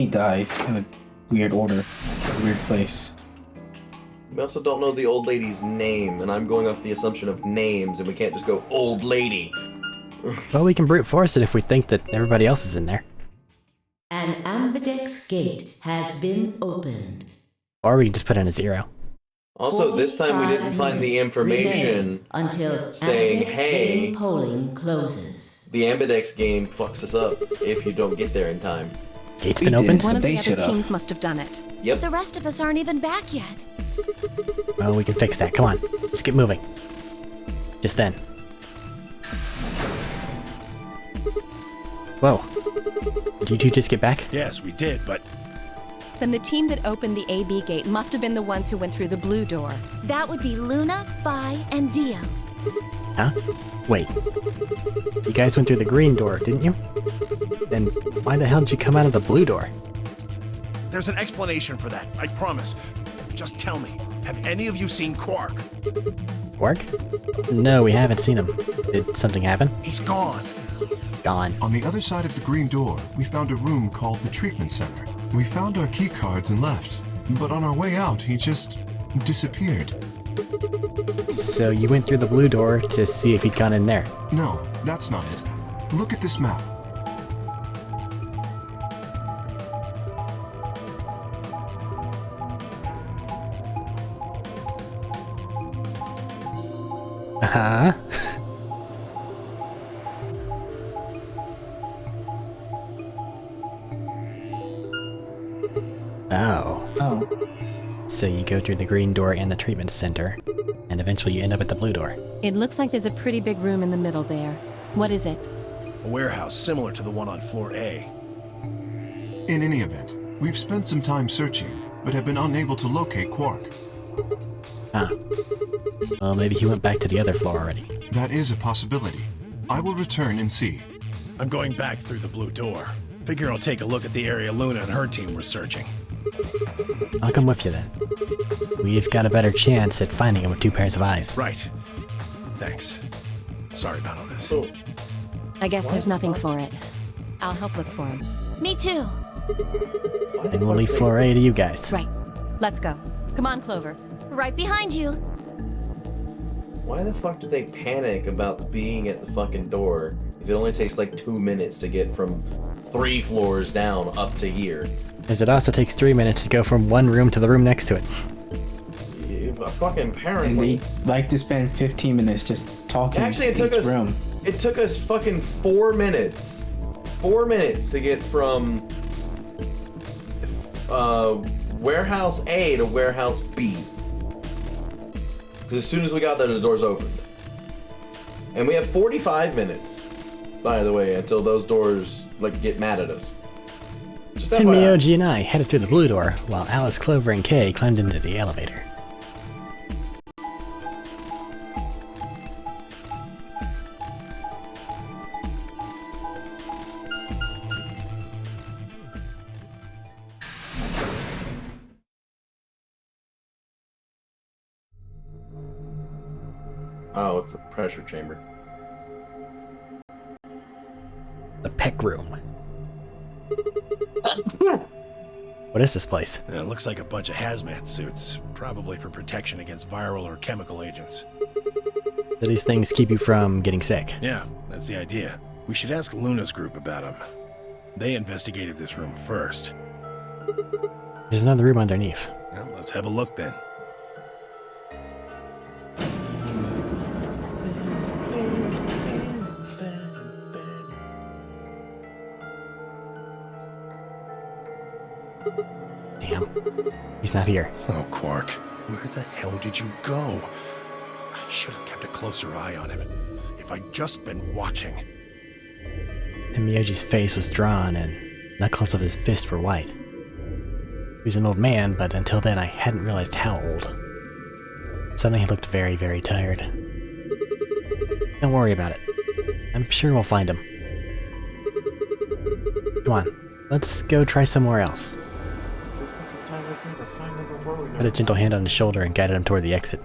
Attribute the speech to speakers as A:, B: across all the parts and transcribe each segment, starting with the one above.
A: He dies in a weird order, a weird place.
B: We also don't know the old lady's name, and I'm going off the assumption of names, and we can't just go, old lady.
C: Well, we can brute force it if we think that everybody else is in there.
D: An ambidex gate has been opened.
C: Or we can just put in a 0.
B: Also, this time we didn't find the information
D: until
B: saying, hey,
D: polling closes.
B: The ambidex game fucks us up if you don't get there in time.
C: Gate's been opened?
E: One of the other teams must have done it.
B: Yep.
E: The rest of us aren't even back yet.
C: Well, we can fix that. Come on. Let's get moving. Just then. Whoa. Did you two just get back?
F: Yes, we did, but...
E: Then the team that opened the AB gate must have been the ones who went through the blue door. That would be Luna, Phi, and Dio.
C: Huh? Wait. You guys went through the green door, didn't you? Then why the hell did you come out of the blue door?
F: There's an explanation for that, I promise. Just tell me, have any of you seen Quark?
C: Quark? No, we haven't seen him. Did something happen?
F: He's gone.
C: Gone.
G: On the other side of the green door, we found a room called the treatment center. We found our key cards and left, but on our way out, he just disappeared.
C: So you went through the blue door to see if he'd gone in there?
G: No, that's not it. Look at this map.
C: Uh-huh. Oh.
A: Oh.
C: So you go through the green door and the treatment center, and eventually you end up at the blue door.
E: It looks like there's a pretty big room in the middle there. What is it?
F: A warehouse similar to the one on floor A.
G: In any event, we've spent some time searching, but have been unable to locate Quark.
C: Huh. Well, maybe he went back to the other floor already.
G: That is a possibility. I will return and see.
F: I'm going back through the blue door. Figure I'll take a look at the area Luna and her team were searching.
C: I'll come with you then. We've got a better chance at finding him with 2 pairs of eyes.
F: Right. Thanks. Sorry about all this.
B: So,
E: I guess there's nothing for it. I'll help look for him. Me too.
C: Then we'll leave floor A to you guys.
E: Right. Let's go. Come on, Clover. Right behind you.
B: why the fuck did they panic about being at the fucking door if it only takes like 2 minutes to get from 3 floors down up to here?
C: As it also takes 3 minutes to go from one room to the room next to it.
B: Fucking
A: And
B: apparently.
A: they like to spend 15 minutes just talking.
B: Actually, it took
A: each
B: us.
A: room.
B: It took us fucking 4 minutes. 4 minutes to get from warehouse A to warehouse B. Because as soon as we got there, the doors opened. And we have 45 minutes, by the way, until those doors like get mad at us. Just
C: And
B: FYI.
C: Miyoji and I headed through the blue door, while Alice, Clover, and Kay climbed into the elevator.
B: Oh, it's the pressure chamber.
C: The Pec Room. What is this place?
F: It looks like a bunch of hazmat suits, probably for protection against viral or chemical agents.
C: Do these things keep you from getting sick?
F: Yeah, that's the idea. We should ask Luna's group about them. They investigated this room first.
C: There's another room underneath.
F: Well, let's have a look then.
C: Damn. He's not here.
F: Oh, Quark, where the hell did you go? I should have kept a closer eye on him. If I'd just been watching.
C: And Miyoji's face was drawn, and knuckles of his fist were white. He was an old man, but until then I hadn't realized how old. Suddenly he looked very, very tired. Don't worry about it. I'm sure we'll find him. Come on, let's go try somewhere else. Put a gentle hand on his shoulder and guided him toward the exit.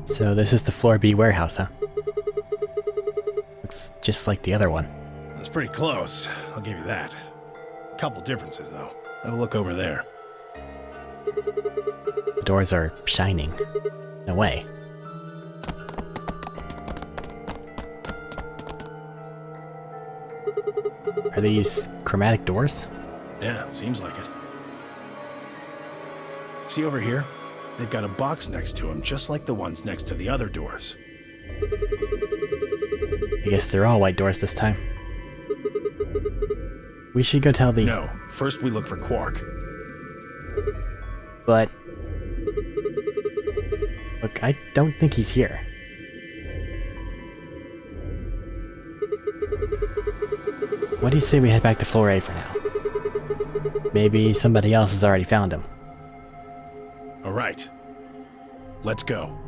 C: So this is the Floor B warehouse, huh? It's just like the other one.
F: That's pretty close, I'll give you that. Couple differences, though. Have a look over there.
C: The doors are shining. No way. Are these chromatic doors?
F: Yeah, seems like it. See over here? They've got a box next to them, just like the ones next to the other doors.
C: I guess they're all white doors this time. We should go tell the...
F: No, first we look for Quark.
C: But... Look, I don't think he's here. What do you say we head back to Floor A for now? Maybe somebody else has already found him.
F: All right. Let's go.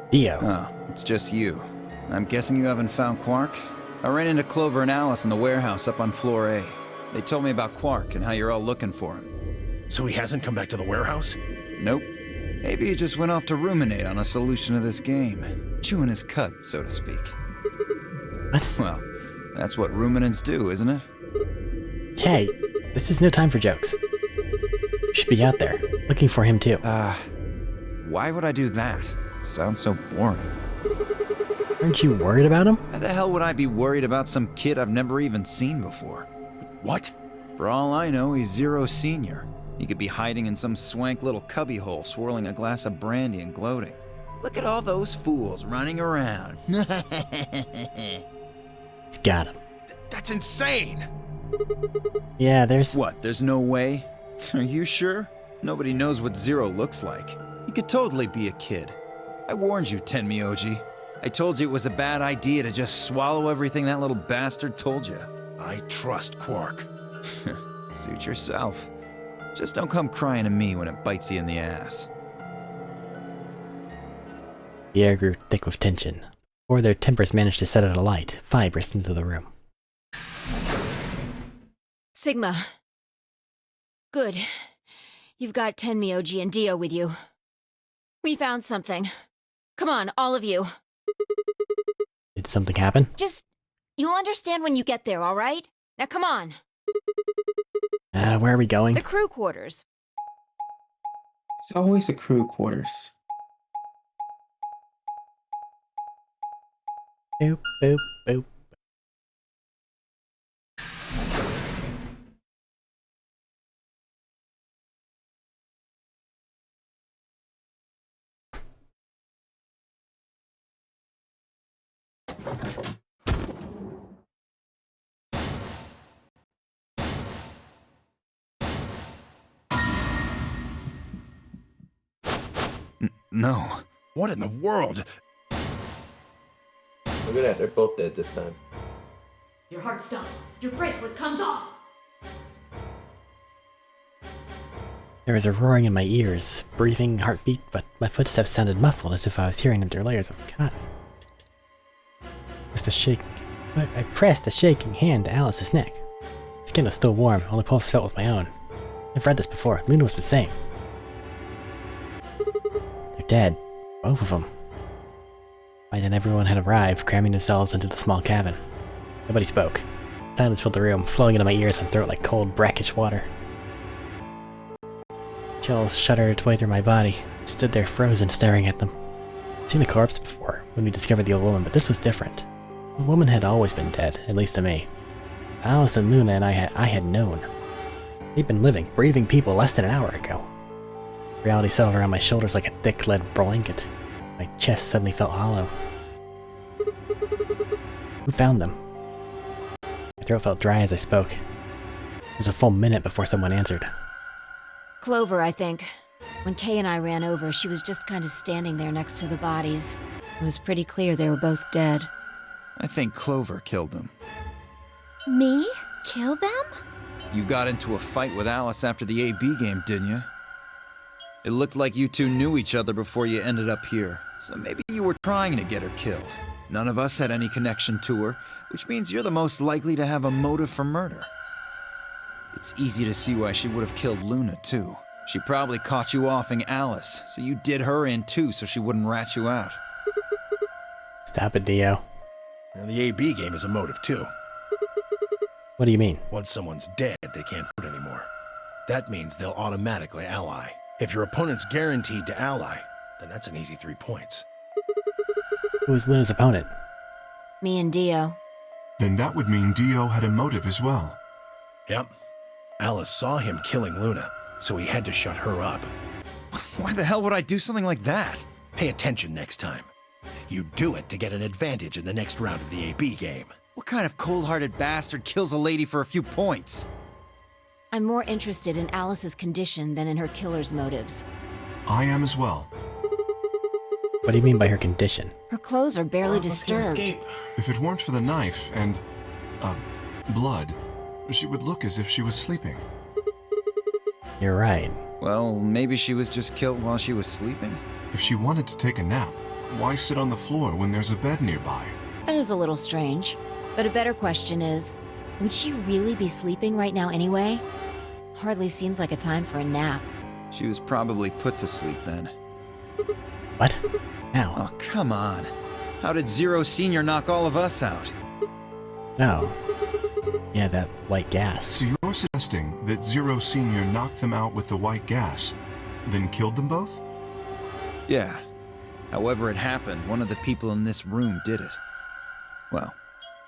C: Dio.
H: Oh, it's just you. I'm guessing you haven't found Quark? I ran into Clover and Alice in the warehouse up on Floor A. They told me about Quark and how you're all looking for him.
F: So he hasn't come back to the warehouse?
H: Nope. Maybe he just went off to ruminate on a solution to this game. Chewing his cud, so to speak.
C: What?
H: Well, that's what ruminants do, isn't it?
C: Hey, this is no time for jokes. You should be out there, looking for him too.
H: Why would I do that? It sounds so boring.
C: Aren't you worried about him?
H: Why the hell would I be worried about some kid I've never even seen before?
F: What?
H: For all I know, he's Zero Senior. He could be hiding in some swank little cubbyhole, swirling a glass of brandy and gloating. Look at all those fools running around.
C: He's got him.
F: That's insane!
C: Yeah, there's...
H: What, there's no way? Are you sure? Nobody knows what Zero looks like. He could totally be a kid. I warned you, Tenmyoji. I told you it was a bad idea to just swallow everything that little bastard told you.
F: I trust Quark.
H: Suit yourself. Just don't come crying to me when it bites you in the ass.
C: The air grew thick with tension. Before their tempers managed to set it alight, Phi burst into the room.
E: Sigma. Good. You've got Tenmyoji and Dio with you. We found something. Come on, all of you.
C: Did something happen?
E: You'll understand when you get there, all right? Now come on.
C: Where are we going?
E: The crew quarters.
A: It's always the crew quarters.
C: Boop, boop, boop.
H: No.
F: What in the world?
B: Look at that, they're both dead this time.
D: Your heart stops. Your bracelet comes off.
C: There was a roaring in my ears, breathing, heartbeat, but my footsteps sounded muffled as if I was hearing them through layers of cotton. I pressed a shaking hand to Alice's neck. Skin was still warm, only pulse felt was my own. I've read this before. Lunar was the same. They're dead. Both of them. By then everyone had arrived, cramming themselves into the small cabin. Nobody spoke. Silence filled the room, flowing into my ears and throat like cold, brackish water. Chills shuddered its way through my body. I stood there frozen, staring at them. I'd seen a corpse before, when we discovered the old woman, but this was different. The woman had always been dead, at least to me. Alice and Luna and I had known. They'd been living, breathing people less than an hour ago. Reality settled around my shoulders like a thick lead blanket. My chest suddenly felt hollow. Who found them? My throat felt dry as I spoke. It was a full minute before someone answered.
E: Clover, I think. When Kay and I ran over, she was just kind of standing there next to the bodies. It was pretty clear they were both dead.
H: I think Clover killed them.
I: Me? Kill them?
H: You got into a fight with Alice after the AB game, didn't you? It looked like you two knew each other before you ended up here, so maybe you were trying to get her killed. None of us had any connection to her, which means you're the most likely to have a motive for murder. It's easy to see why she would have killed Luna, too. She probably caught you offing Alice, so you did her in too so she wouldn't rat you out.
C: Stop it, Dio.
F: And the AB game is a motive, too.
C: What do you mean?
F: Once someone's dead, they can't vote anymore. That means they'll automatically ally. If your opponent's guaranteed to ally, then that's an easy 3 points.
C: Who was Luna's opponent?
E: Me and Dio.
G: Then that would mean Dio had a motive as well.
F: Yep. Alice saw him killing Luna, so he had to shut her up.
H: Why the hell would I do something like that?
F: Pay attention next time. You do it to get an advantage in the next round of the AB game.
H: What kind of cold-hearted bastard kills a lady for a few points?
E: I'm more interested in Alice's condition than in her killer's motives.
G: I am as well.
C: What do you mean by her condition?
E: Her clothes are barely disturbed.
G: If it weren't for the knife and, blood, she would look as if she was sleeping.
C: You're right.
H: Well, maybe she was just killed while she was sleeping?
G: If she wanted to take a nap, why sit on the floor when there's a bed nearby?
E: That is a little strange. But a better question is, would she really be sleeping right now anyway? Hardly seems like a time for a nap.
H: She was probably put to sleep then.
C: What? How?
H: Oh, come on. How did Zero Senior knock all of us out?
C: No. Yeah, that white gas.
G: So you're suggesting that Zero Senior knocked them out with the white gas, then killed them both?
H: Yeah. However it happened, one of the people in this room did it. Well,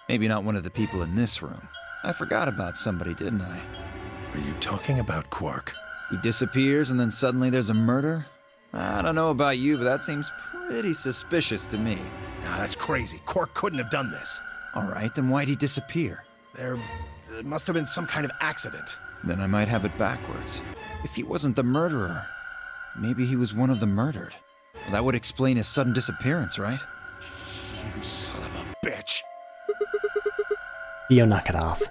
H: maybe not one of the people in this room. I forgot about somebody, didn't I?
F: Are you talking about Quark?
H: He disappears and then suddenly there's a murder? I don't know about you, but that seems pretty suspicious to me.
F: Nah, that's crazy. Quark couldn't have done this.
H: Alright, then why'd he disappear?
F: There must have been some kind of accident.
H: Then I might have it backwards. If he wasn't the murderer, maybe he was one of the murdered. Well, that would explain his sudden disappearance, right?
F: You son of a bitch.
C: Dio, knock it off.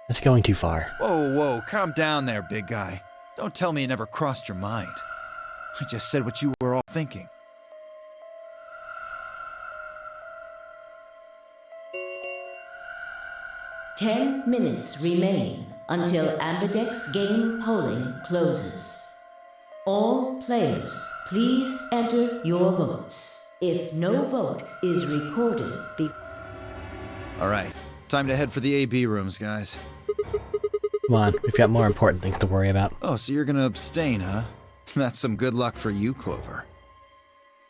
C: That's going too far.
H: Whoa, calm down there, big guy. Don't tell me it never crossed your mind. I just said what you were all thinking.
J: Ten minutes remain until Ambidex game polling closes. All players, please enter your votes. If no vote is recorded,
H: Alright, time to head for the AB rooms, guys.
C: Come on, we've got more important things to worry about.
H: Oh, so you're gonna abstain, huh? That's some good luck for you, Clover.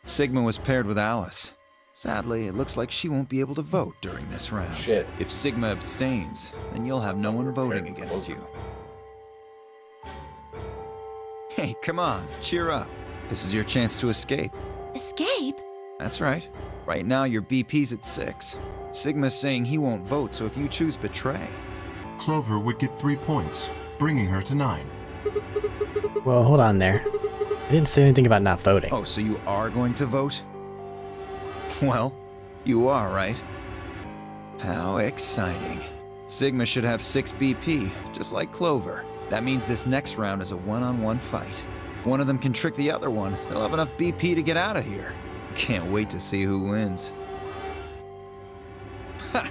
H: Sigma was paired with Alice. Sadly, it looks like she won't be able to vote during this round.
B: Shit.
H: If Sigma abstains, then you'll have no one voting against you. Hey, come on, cheer up. This is your chance to escape.
I: Escape?
H: That's right. Right now, your BP's at 6. Sigma's saying he won't vote, so if you choose betray...
G: Clover would get 3 points, bringing her to 9.
C: Well, hold on there. I didn't say anything about not voting.
H: Oh, so you are going to vote? Well, you are, right? How exciting. Sigma should have 6 BP, just like Clover. That means this next round is a one-on-one fight. If one of them can trick the other one, they'll have enough BP to get out of here. Can't wait to see who wins. Ha!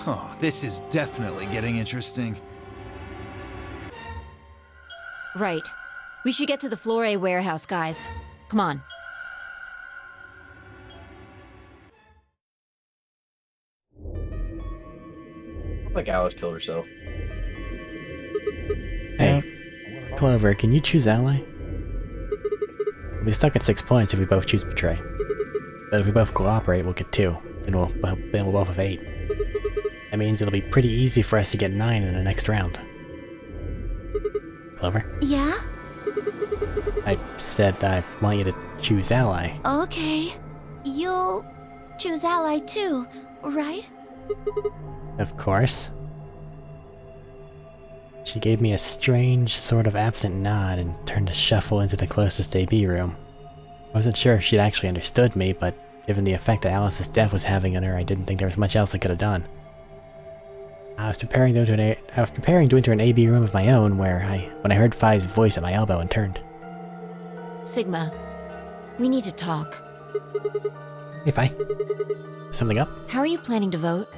H: Oh, this is definitely getting interesting.
E: Right. We should get to the Floor A warehouse, guys. Come on.
B: Like Alice killed herself.
C: Hey, Clover, can you choose ally? We'll be stuck at 6 points if we both choose betray. But if we both cooperate, we'll get 2. Then we'll both have 8. That means it'll be pretty easy for us to get 9 in the next round. Clover?
I: Yeah?
C: I said I want you to choose ally.
I: Okay. You'll choose ally too, right?
C: Of course. She gave me a strange, sort of absent nod and turned to shuffle into the closest AB room. I wasn't sure if she'd actually understood me, but given the effect that Alice's death was having on her, I didn't think there was much else I could have done. I was preparing to enter an AB room of my own when I heard Phi's voice at my elbow and turned.
E: Sigma, we need to talk.
C: Hey, Phi. Something up?
E: How are you planning to vote?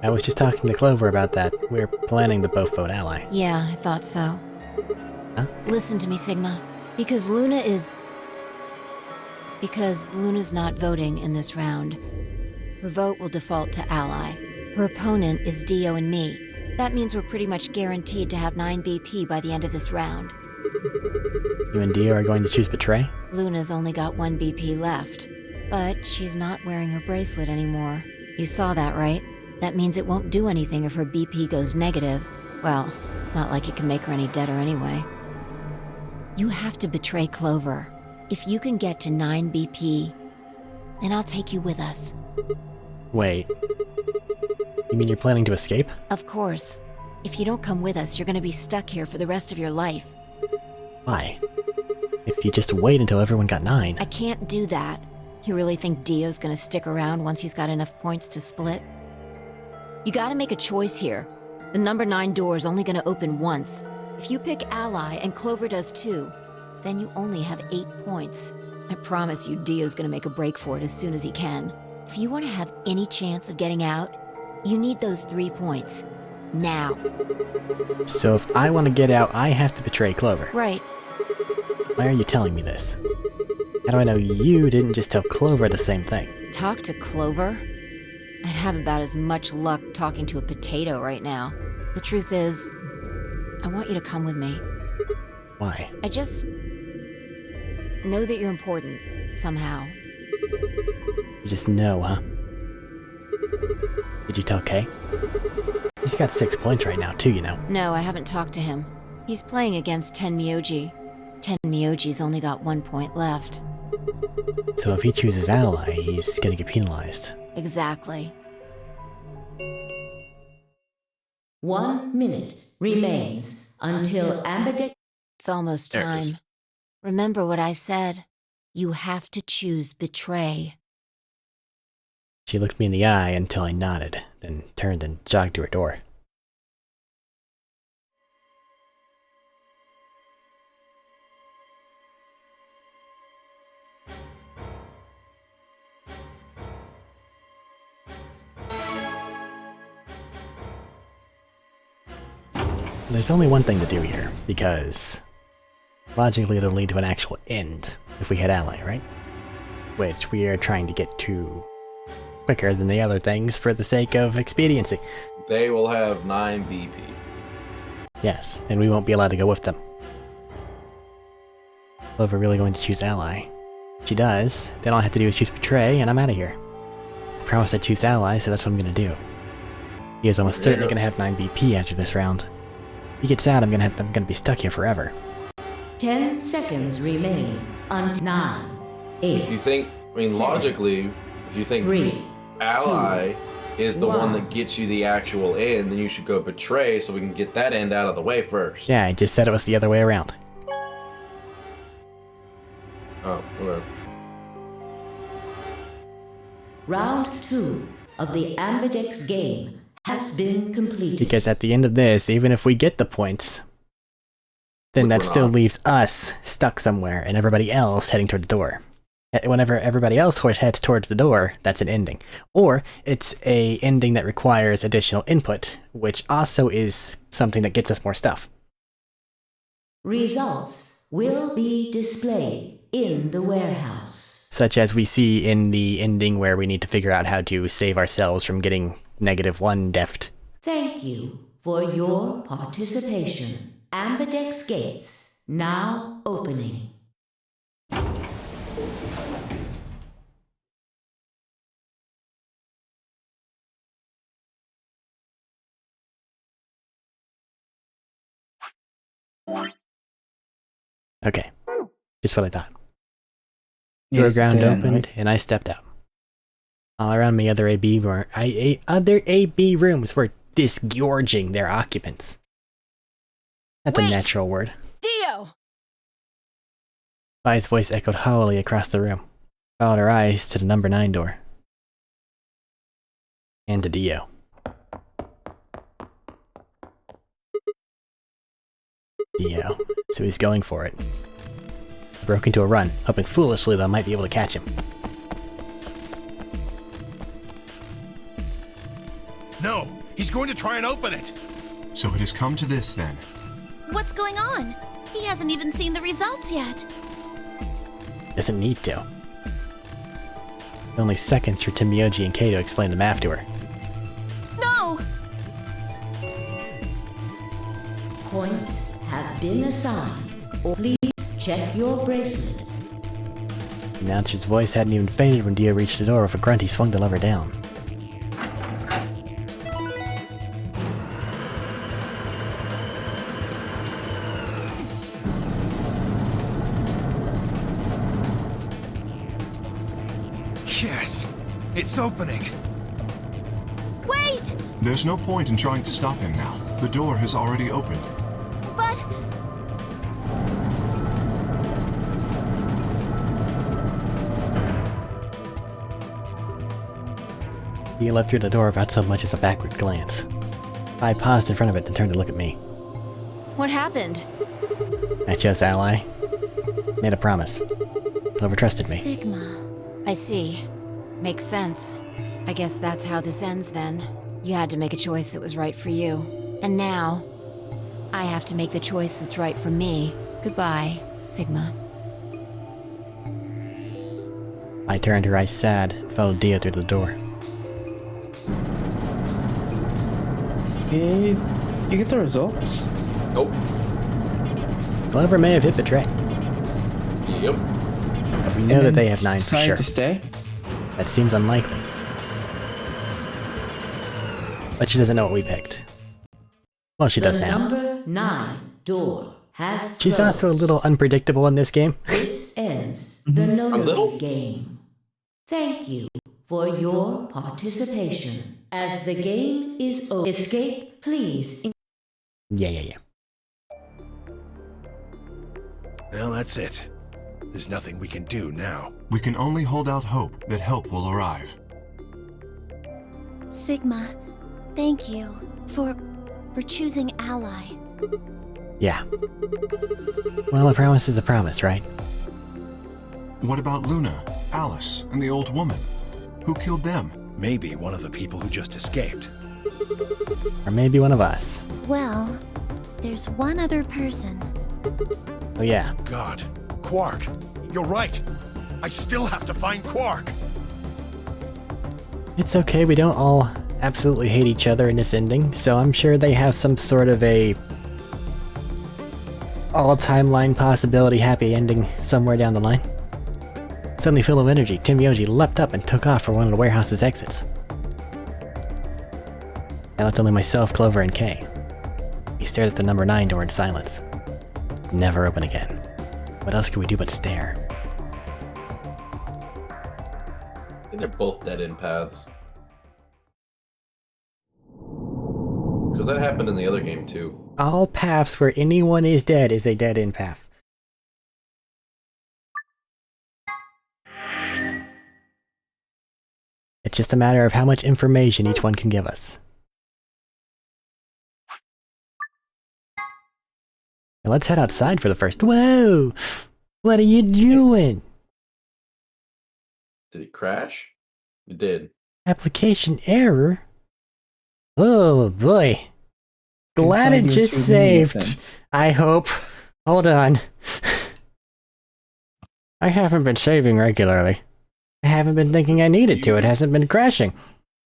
C: I was just talking to Clover about that. We're planning to both vote ally.
E: Yeah, I thought so.
C: Huh?
E: Listen to me, Sigma. Because Luna's not voting in this round. Her vote will default to ally. Her opponent is Dio and me. That means we're pretty much guaranteed to have 9 BP by the end of this round.
C: You and Dio are going to choose Betray?
E: Luna's only got 1 BP left, but she's not wearing her bracelet anymore. You saw that, right? That means it won't do anything if her BP goes negative. Well, it's not like you can make her any deader anyway. You have to betray Clover. If you can get to 9 BP, then I'll take you with us.
C: Wait. You mean you're planning to escape?
E: Of course. If you don't come with us, you're gonna be stuck here for the rest of your life.
C: Why? If you just wait until everyone got 9.
E: I can't do that. You really think Dio's gonna stick around once he's got enough points to split? You gotta make a choice here. The number 9 door is only gonna open once. If you pick ally and Clover does too, then you only have 8 points. I promise you Dio's gonna make a break for it as soon as he can. If you want to have any chance of getting out, you need those 3 points. Now.
C: So if I want to get out, I have to betray Clover.
E: Right.
C: Why are you telling me this? How do I know you didn't just tell Clover the same thing?
E: Talk to Clover? I'd have about as much luck talking to a potato right now. The truth is, I want you to come with me.
C: Why?
E: I just know that you're important, somehow.
C: You just know, huh? Did you tell Kay? He's got 6 points right now, too, you know.
E: No, I haven't talked to him. He's playing against Tenmyoji. Tenmyoji's only got 1 point left.
C: So if he chooses ally, he's gonna get penalized.
E: Exactly.
J: 1 minute remains until ambidextrous.
E: It's almost
B: There it is.
E: time. Remember what I said. You have to choose betray.
C: She looked me in the eye until I nodded, then turned and jogged to her door. There's only one thing to do here, because logically it'll lead to an actual end if we hit ally, right? Which we are trying to get to quicker than the other things for the sake of expediency.
B: They will have 9 BP.
C: Yes, and we won't be allowed to go with them. Clover really going to choose ally? If she does, then all I have to do is choose betray, and I'm out of here. I promised I'd choose ally, so that's what I'm gonna do. He is almost certainly gonna have 9 BP after this round. If he gets out, I'm gonna be stuck here forever.
J: 10 seconds remain until 9, 8.
B: If you think, logically, if you think
J: 3,
B: ally is the one
J: 1.
B: that gets you the actual end, then you should go betray so we can get that end out of the way first.
C: Yeah, I just said it was the other way around.
B: Oh, whatever.
J: Round 2 of the Ambidex game has been completed.
C: Because at the end of this, even if we get the points, then
B: Which
C: that
B: we're
C: still
B: not.
C: leaves us stuck somewhere and everybody else heading toward the door. Whenever everybody else heads towards the door, that's an ending. Or it's a ending that requires additional input, which also is something that gets us more stuff.
J: Results will be displayed in the warehouse.
C: Such as we see in the ending where we need to figure out how to save ourselves from getting -1 deft.
J: Thank you for your participation. Ambidex gates now opening.
C: Okay, just what I thought.
A: Yeah,
C: Door
A: it's
C: ground
A: dead,
C: opened,
A: right?
C: and I stepped out. All around me, other AB rooms were disgorging their occupants. That's a natural word.
D: Dio!
C: Vi's voice echoed hollowly across the room. Followed her eyes to the number 9 door. And to Dio. Dio. So he's going for it. I broke into a run, hoping foolishly that I might be able to catch him.
F: No, he's going to try and open it.
G: So it has come to this then.
I: What's going on? He hasn't even seen the results yet.
C: Doesn't need to. Only seconds for Timioji and Kay to explain the map to her.
I: No!
J: Points have been assigned. Please check your bracelet.
C: The announcer's voice hadn't even faded when Dio reached the door. With a grunt, he swung the lever down.
H: Yes! It's opening!
I: Wait!
G: There's no point in trying to stop him now. The door has already opened.
I: But...
C: Dio left through the door without so much as a backward glance. I paused in front of it and turned to look at me.
E: What happened?
C: I chose Ally. Made a promise. Clover trusted me.
I: Sigma.
E: I see. Makes sense. I guess that's how this ends then. You had to make a choice that was right for you. And now, I have to make the choice that's right for me. Goodbye, Sigma.
C: I turned, her eyes sad, and followed Dio through the door.
A: You get the results?
B: Nope.
C: Clover may have hit Betray.
B: Yep.
C: But we know that they have 9 for
A: decided
C: sure.
A: to stay?
C: That seems unlikely. But she doesn't know what we picked. Well, she does
J: The
C: now.
J: number 9 door has
C: She's
J: closed.
C: also a little unpredictable in this game.
J: This ends the
B: A
J: notary
B: little?
J: game. Thank you for your participation. As the game is over, escape, please.
C: Yeah.
F: Well, that's it. There's nothing we can do now.
G: We can only hold out hope that help will arrive.
I: Sigma, thank you for choosing Ally.
C: Yeah. Well, a promise is a promise, right?
G: What about Luna, Alice, and the old woman? Who killed them?
F: Maybe one of the people who just escaped.
C: Or maybe one of us.
I: Well, there's one other person.
C: Oh yeah.
F: God. Quark. You're right. I still have to find Quark.
C: It's okay, we don't all absolutely hate each other in this ending, so I'm sure they have some sort of a all-timeline possibility happy ending somewhere down the line. Suddenly full of energy, Timioji leapt up and took off for one of the warehouse's exits. Now it's only myself, Clover, and Kay. He stared at the number 9 door in silence. Never open again. What else could we do but stare?
B: I think they're both dead-end paths. Because that happened in the other game, too.
C: All paths where anyone is dead is a dead-end path. It's just a matter of how much information each one can give us. Now let's head outside for the first. Whoa! What are you doing?
B: Did it crash? It did.
C: Application error? Oh boy. Glad it
A: Inside
C: just
A: your 2D then.
C: saved. I hope. Hold on. I haven't been saving regularly. I haven't been thinking I needed to. It hasn't been crashing.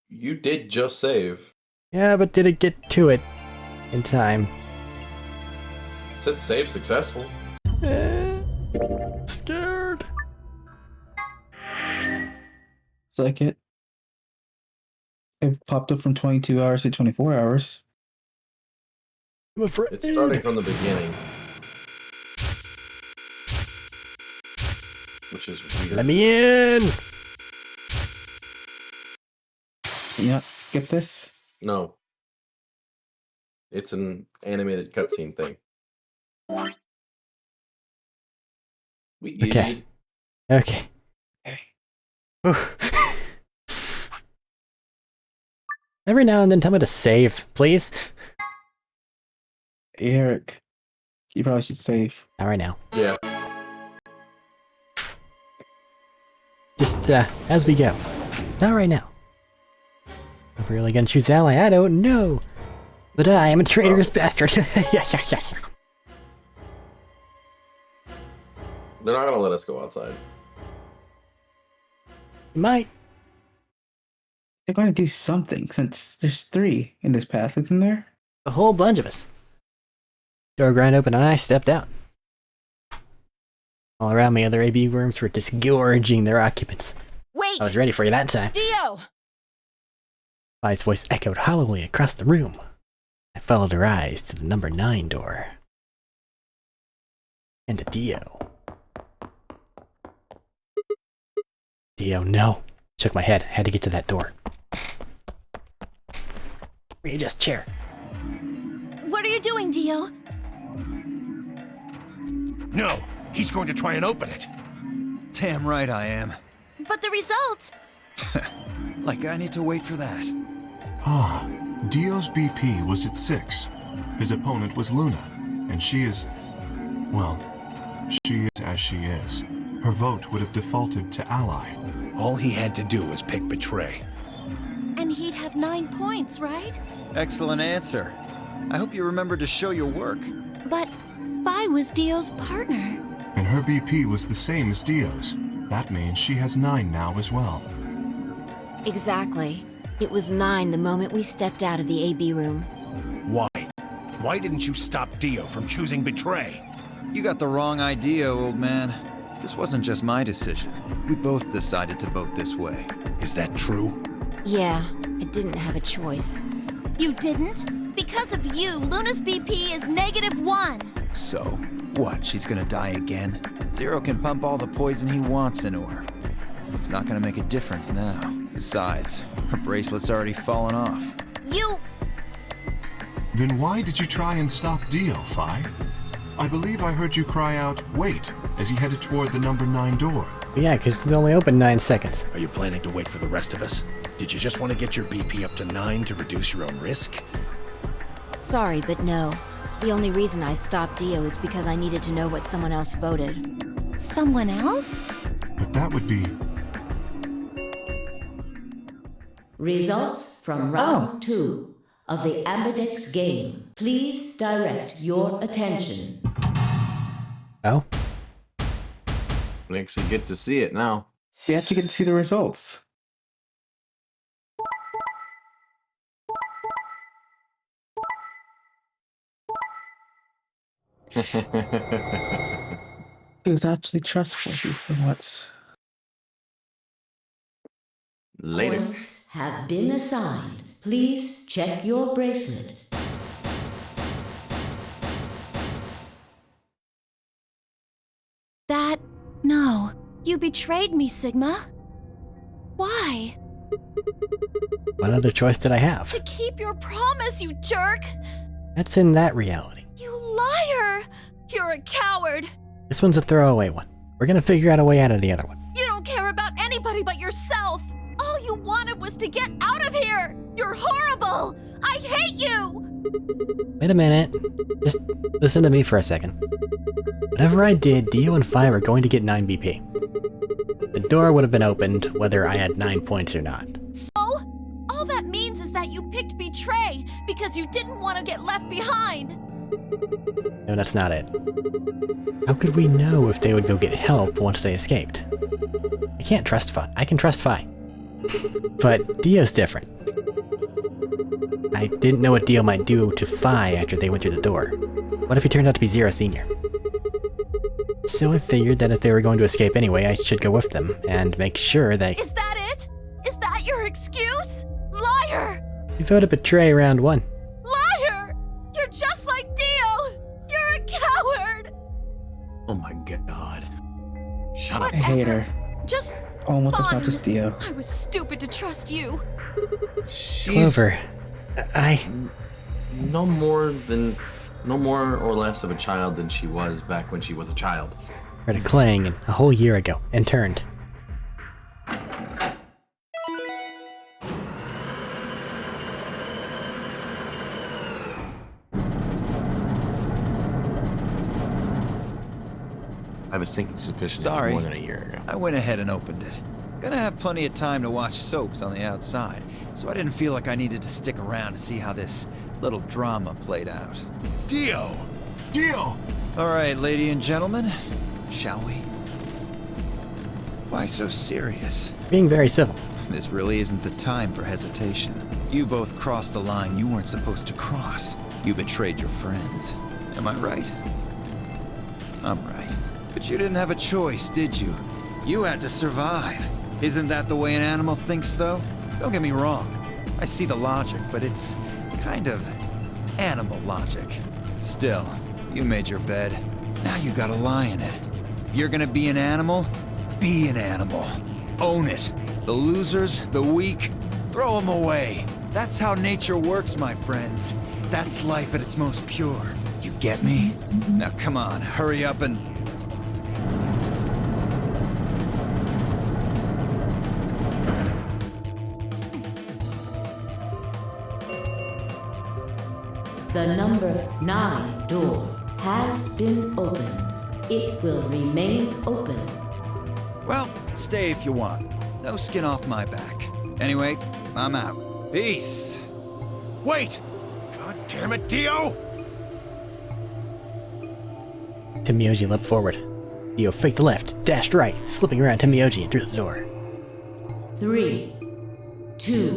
B: You did just save.
C: Yeah, but did it get to it in time?
B: It said save successful.
C: Scared.
A: It's like it popped up from 22 hours to 24 hours.
C: I'm afraid.
B: It's starting from the beginning. Which is weird.
C: Let me in!
A: Can you not skip this?
B: No. It's an animated cutscene thing. We
C: Okay. Okay. Oof. Every now and then tell me to save, please.
A: Eric, you probably should save.
C: Not right now.
B: Yeah.
C: Just, as we go. Not right now. If we're really gonna choose ally, I don't know. But I am a traitorous bastard. Yeah.
B: They're not gonna let us go outside.
C: You might.
A: They're going to do something since there's 3 in this path, isn't there?
C: A whole bunch of us. Door grind open and I stepped out. All around me, other AB worms were disgorging their occupants.
E: Wait!
C: I was ready for you that time.
E: Dio!
C: Vi's voice echoed hollowly across the room. I followed her eyes to the number 9 door. And to Dio. Dio, no. Shook my head. Had to get to that door. Readjust chair.
I: What are you doing, Dio?
F: No, he's going to try and open it.
H: Damn right I am.
I: But the results.
H: Like I need to wait for that.
G: Ah, Dio's BP was at 6. His opponent was Luna, and she is... well, she is as she is. Her vote would have defaulted to ally.
F: All he had to do was pick Betray.
I: And he'd have 9 points, right?
H: Excellent answer. I hope you remember to show your work.
I: But Vi was Dio's partner.
G: And her BP was the same as Dio's. That means she has 9 now as well.
E: Exactly. It was 9 the moment we stepped out of the AB room.
F: Why? Why didn't you stop Dio from choosing Betray?
H: You got the wrong idea, old man. This wasn't just my decision. We both decided to vote this way.
F: Is that true?
E: Yeah, I didn't have a choice.
I: You didn't? Because of you, Luna's BP is -1.
H: So, what, she's gonna die again? Zero can pump all the poison he wants into her. It's not gonna make a difference now. Besides, her bracelet's already fallen off.
I: You...
G: Then why did you try and stop Dio, Fi? I believe I heard you cry out, wait, as he headed toward the number 9 door.
C: Yeah, because it's only open 9 seconds.
F: Are you planning to wait for the rest of us? Did you just want to get your BP up to 9 to reduce your own risk?
E: Sorry, but no. The only reason I stopped Dio is because I needed to know what someone else voted.
I: Someone else?
G: But that would be...
J: Results from round 2 of the Ambidex game. Please direct your attention.
C: Oh?
B: We actually get to see it now.
A: We actually get to see the results. He was actually trustworthy for once.
B: Later.
J: Points have been assigned. Please check your bracelet.
I: That... no. You betrayed me, Sigma. Why?
C: What other choice did I have?
I: To keep your promise, you jerk!
C: That's in that reality.
I: You liar! You're a coward!
C: This one's a throwaway one. We're gonna figure out a way out of the other one.
I: You don't care about anybody but yourself! All you wanted was to get out of here! You're horrible! I hate you!
C: Wait a minute. Just listen to me for a second. Whatever I did, Dio and Fi were going to get 9 BP. The door would have been opened whether I had 9 points or not.
I: So? All that means is that you picked Betray because you didn't want to get left behind!
C: No, that's not it. How could we know if they would go get help once they escaped? I can't trust Fi. I can trust Fi. But Dio's different. I didn't know what Dio might do to Fi after they went through the door. What if he turned out to be Zero Senior? So I figured that if they were going to escape anyway, I should go with them and make sure they...
I: Is that it? Is that your excuse? Liar!
C: You voted Betray round 1.
I: Liar! You're just like Dio! You're a coward!
B: Oh my god. Shut
A: I
B: up.
A: hate her.
I: Just
A: Almost as
I: fun.
A: much as Dio.
I: I was stupid to trust you.
B: She's
C: Clover, I...
B: no more than No more or less of a child than she was back when she was a child.
C: Heard a clang a whole year ago and turned.
B: I have a sinking suspicion it was
H: Sorry.
B: more than a year ago.
H: I went ahead and opened it. Gonna have plenty of time to watch soaps on the outside, so I didn't feel like I needed to stick around to see how this little drama played out.
F: Dio!
G: Dio!
H: All right, ladies and gentlemen, shall we? Why so serious?
C: Being very civil.
H: This really isn't the time for hesitation. You both crossed a line you weren't supposed to cross. You betrayed your friends. Am I right? I'm right. But you didn't have a choice, did you? You had to survive. Isn't that the way an animal thinks, though? Don't get me wrong. I see the logic, but it's kind of animal logic. Still, you made your bed. Now you gotta lie in it. If you're gonna be an animal, be an animal. Own it. The losers, the weak, throw them away. That's how nature works, my friends. That's life at its most pure. You get me? Now come on, hurry up and...
J: The number 9 door has been opened. It will remain open.
H: Well, stay if you want. No skin off my back. Anyway, I'm out. Peace!
F: Wait! God damn it, Dio!
C: Timioji leapt forward. Dio faked left, dashed right, slipping around Timioji and through the door.
J: 3, 2,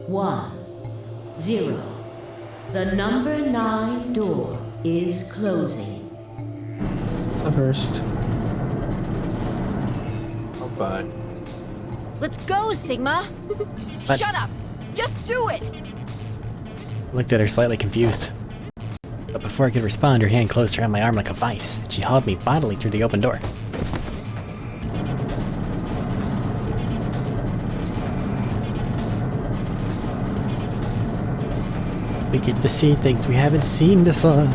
J: 1, 0. The number 9 door is closing.
A: The first.
B: Oh, bye.
E: Let's go, Sigma!
C: What?
E: Shut up! Just do it!
C: I looked at her slightly confused. But before I could respond, her hand closed around my arm like a vice, and she hauled me bodily through the open door. We get to see things we haven't seen before.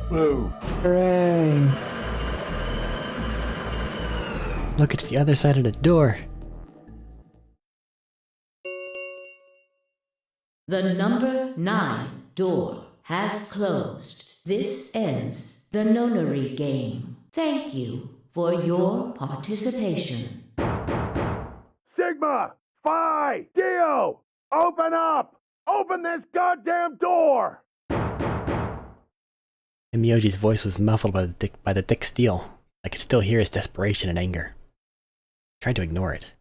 B: Whoa.
A: Hooray!
C: Look, it's the other side of the door.
J: The number 9 door has closed. This ends the nonary game. Thank you for your participation.
F: Sigma! Phi! Dio! Open up! Open this goddamn door!
C: Timioji's voice was muffled by the thick steel. I could still hear his desperation and anger. I tried to ignore it.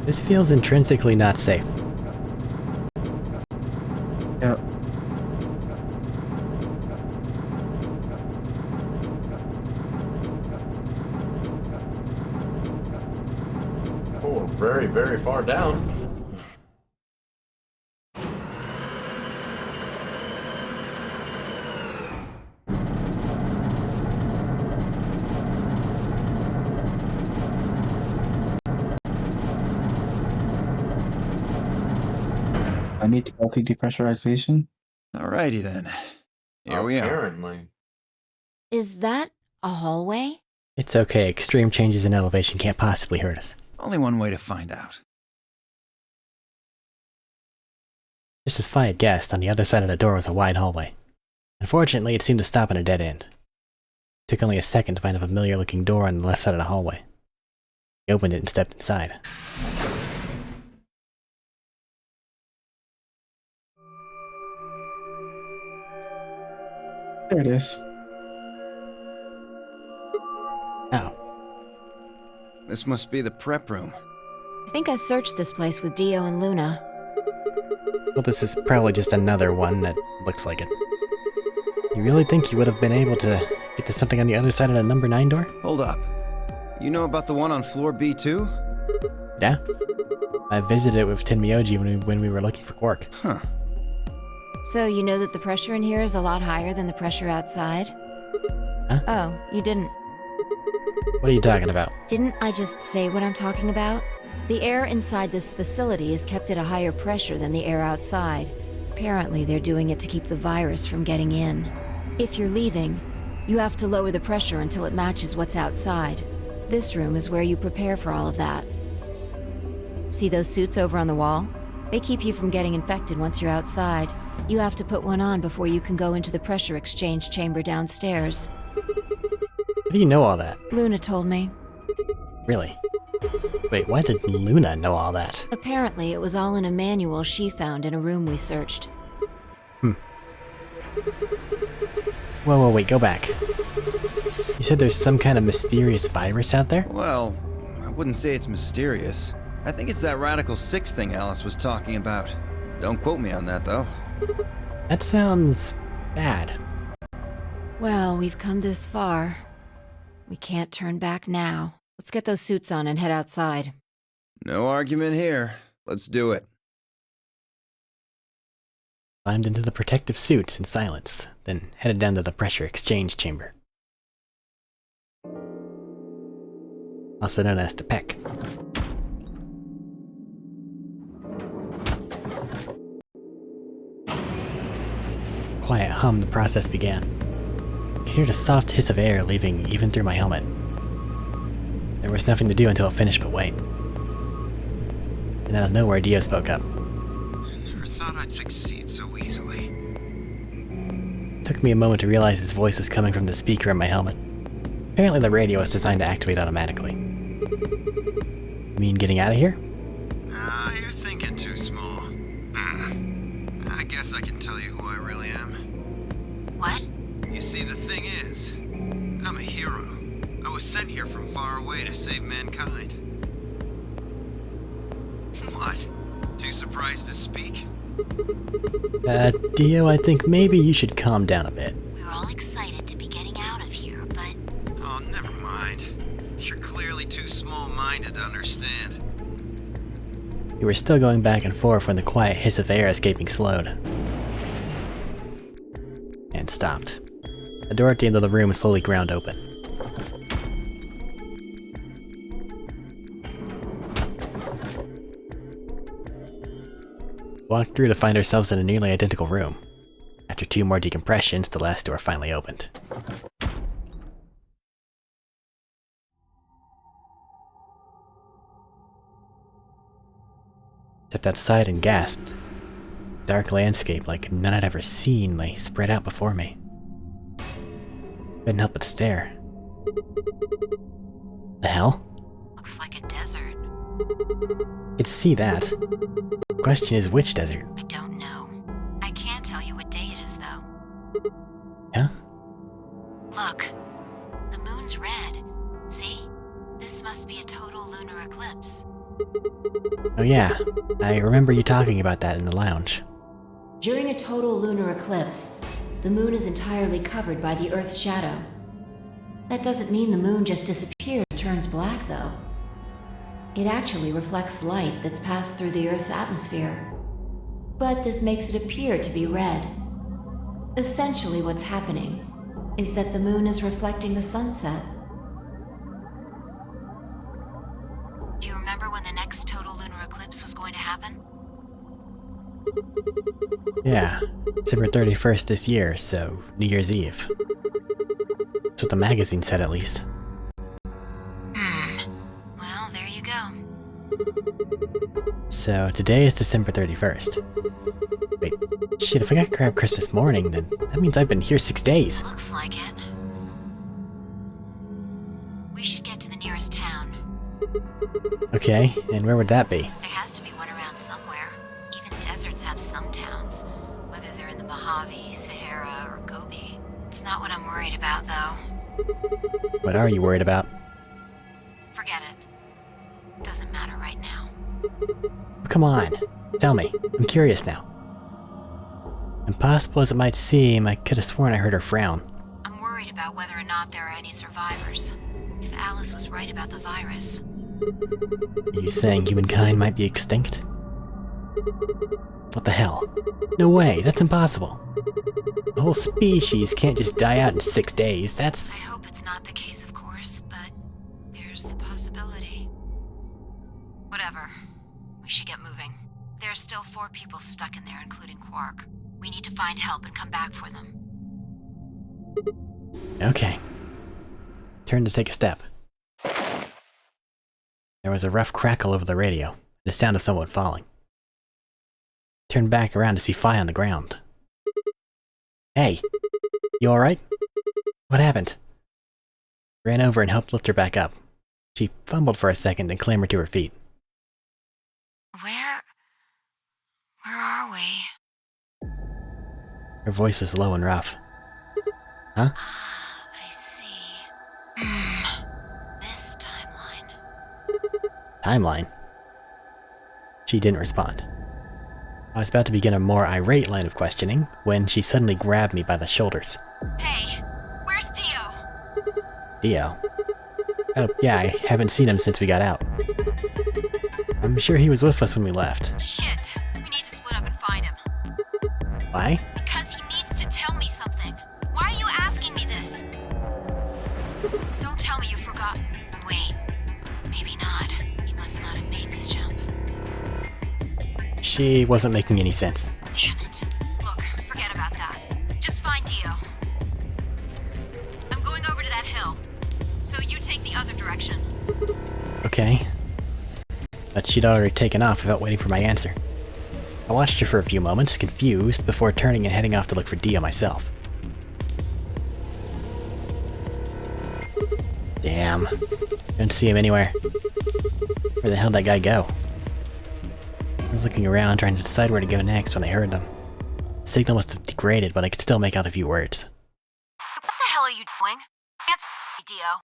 C: This feels intrinsically not safe.
A: Yep.
B: Oh, very, very far down.
A: I need to go through depressurization.
H: Alrighty then. Here we are.
B: Apparently.
E: Is that a hallway?
C: It's okay, extreme changes in elevation can't possibly hurt us.
H: Only one way to find out.
C: Just as Phi had guessed, on the other side of the door was a wide hallway. Unfortunately, it seemed to stop in a dead end. It took only a second to find a familiar-looking door on the left side of the hallway. He opened it and stepped inside.
A: There it is.
C: Oh,
H: This must be the prep room.
E: I think I searched this place with Dio and Luna.
C: well, this is probably just another one that looks like it. You really think you would have been able to get to something on the other side of the number 9 door?
H: Hold up. You know about the one on floor B2?
C: Yeah. I visited it with Tenmyoji when we were looking for Quark.
H: Huh.
E: So you know that the pressure in here is a lot higher than the pressure outside? Oh, you didn't.
C: What are you talking about?
E: Didn't I just say what I'm talking about? The air inside this facility is kept at a higher pressure than the air outside. Apparently, they're doing it to keep the virus from getting in. If you're leaving, you have to lower the pressure until it matches what's outside. This room is where you prepare for all of that. See those suits over on the wall? They keep you from getting infected once you're outside. You have to put one on before you can go into the pressure exchange chamber downstairs.
C: How do you know all that?
E: Luna told me.
C: Really? Wait, why did Luna know all that?
E: Apparently, it was all in a manual she found in a room we searched.
C: Whoa, wait, go back. You said there's some kind of mysterious virus out there?
H: Well, I wouldn't say it's mysterious. I think it's that Radical 6 thing Alice was talking about. Don't quote me on that, though.
C: That sounds bad.
E: Well, we've come this far. We can't turn back now. Let's get those suits on and head outside.
H: No argument here. Let's do it.
C: Climbed into the protective suits in silence, then headed down to the pressure exchange chamber. Also known as the Pec. Quiet hum, the process began. I could hear the soft hiss of air leaving even through my helmet. There was nothing to do until it finished but wait. And out of nowhere, Dio spoke up.
H: I never thought I'd succeed so easily.
C: It took me a moment to realize his voice was coming from the speaker in my helmet. Apparently the radio was designed to activate automatically. You mean getting out of here?
H: Ah, you're thinking too small. I guess I can tell you who I really am.
E: What?
H: You see, the thing is, I'm a hero. I was sent here from far away to save mankind. What? Too surprised to speak?
C: Dio, I think maybe you should calm down a bit.
E: We were all excited to be getting out of here, but...
H: Oh, never mind. You're clearly too small-minded to understand.
C: We were still going back and forth when the quiet hiss of air escaping slowed. And stopped. The door at the end of the room slowly ground open. Walked through to find ourselves in a nearly identical room. After 2 more decompressions, the last door finally opened. Stepped outside and gasped. Dark landscape like none I'd ever seen lay spread out before me. Couldn't help but stare. The hell?
E: Looks like a desert.
C: Could see that. The question is, which desert?
E: I don't know. I can't tell you what day it is, though.
C: Yeah?
E: Look. The moon's red. See? This must be a total lunar eclipse.
C: Oh yeah, I remember you talking about that in the lounge.
E: During a total lunar eclipse, the moon is entirely covered by the Earth's shadow. That doesn't mean the moon just disappears or turns black, though. It actually reflects light that's passed through the Earth's atmosphere. But this makes it appear to be red. Essentially what's happening is that the moon is reflecting the sunset. Do you remember when the next total lunar eclipse was going to happen?
C: Yeah, December 31st this year, so New Year's Eve. That's what the magazine said, at least.
E: Well, there you go.
C: So today is December 31st. Wait, shit, if I got grabbed Christmas morning, then that means I've been here 6 days.
E: Looks like it. We should get to the nearest town.
C: Okay, and where would that be?
E: There has to be one around somewhere. Even deserts have some towns, whether they're in the Mojave, Sahara, or Gobi. It's not what I'm worried about, though.
C: What are you worried about?
E: Forget it. Doesn't matter right now.
C: Come on, tell me. I'm curious now. Impossible as it might seem, I could have sworn I heard her frown.
E: I'm worried about whether or not there are any survivors. If Alice was right about the virus.
C: Are you saying humankind might be extinct? What the hell? No way, that's impossible. A whole species can't just die out in 6 days, that's...
E: I hope it's not the case, of course, but there's the possibility. Whatever. We should get moving. There are still 4 people stuck in there, including Quark. We need to find help and come back for them.
C: Okay. Turn to take a step. There was a rough crackle over the radio, the sound of someone falling. Turned back around to see Fi on the ground. Hey, you alright? What happened? Ran over and helped lift her back up. She fumbled for a second, then clambered to her feet.
E: Where are we?
C: Her voice was low and rough. Huh?
E: I see. This timeline.
C: Timeline? She didn't respond. I was about to begin a more irate line of questioning when she suddenly grabbed me by the shoulders.
E: Hey, where's Dio?
C: Dio? Oh, yeah, I haven't seen him since we got out. I'm sure he was with us when we left.
E: Shit, we need to split up and find him.
C: Why?
E: Because he needs to tell me something. Why are you asking me this? Don't tell me you forgot. Wait, maybe not. He must not have made this jump.
C: She wasn't making any sense.
E: Damn it. Look, forget about that. Just find Dio. I'm going over to that hill, so you take the other direction.
C: Okay. But she'd already taken off without waiting for my answer. I watched her for a few moments, confused, before turning and heading off to look for Dio myself. Damn. Don't see him anywhere. Where the hell did that guy go? I was looking around, trying to decide where to go next when I heard them. The signal must have degraded, but I could still make out a few words.
E: What the hell are you doing? Answer me, Dio.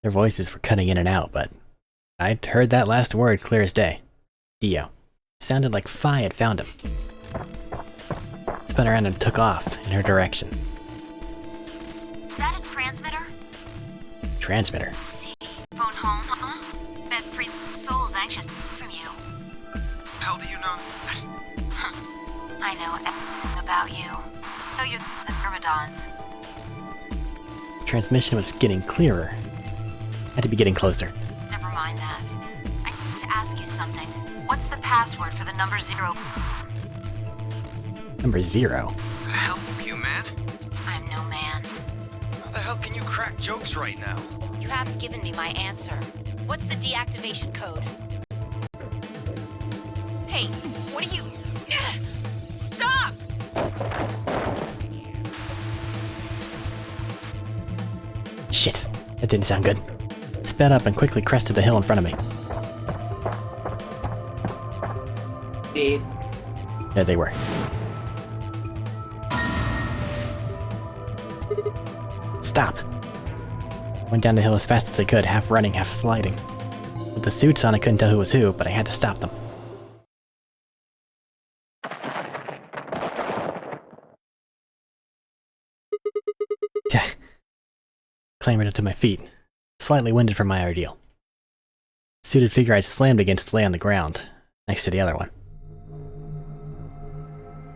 C: Their voices were cutting in and out, but I'd heard that last word clear as day. Dio. Sounded like Fi had found him. Spun around and took off in her direction.
E: Is that a transmitter?
C: Transmitter?
E: Let's see. Phone home, huh? Bet free souls anxious from you.
H: How do you know?
E: I know everything about you. Oh, you're the Myrmidons.
C: Transmission was getting clearer. Had to be getting closer.
E: Never mind that. I need to ask you something. What's the password for the number 0?
C: Number 0?
H: The hell, you man?
E: I'm no man.
H: How the hell can you crack jokes right now?
E: You haven't given me my answer. What's the deactivation code? Hey, what are you... Stop!
C: Shit, that didn't sound good. Sped up and quickly crested the hill in front of me. There they were. Stop! Went down the hill as fast as I could, half running, half sliding. With the suits on, I couldn't tell who was who, but I had to stop them. Clambered up to my feet, slightly winded from my ordeal. The suited figure I'd slammed against lay on the ground, next to the other one.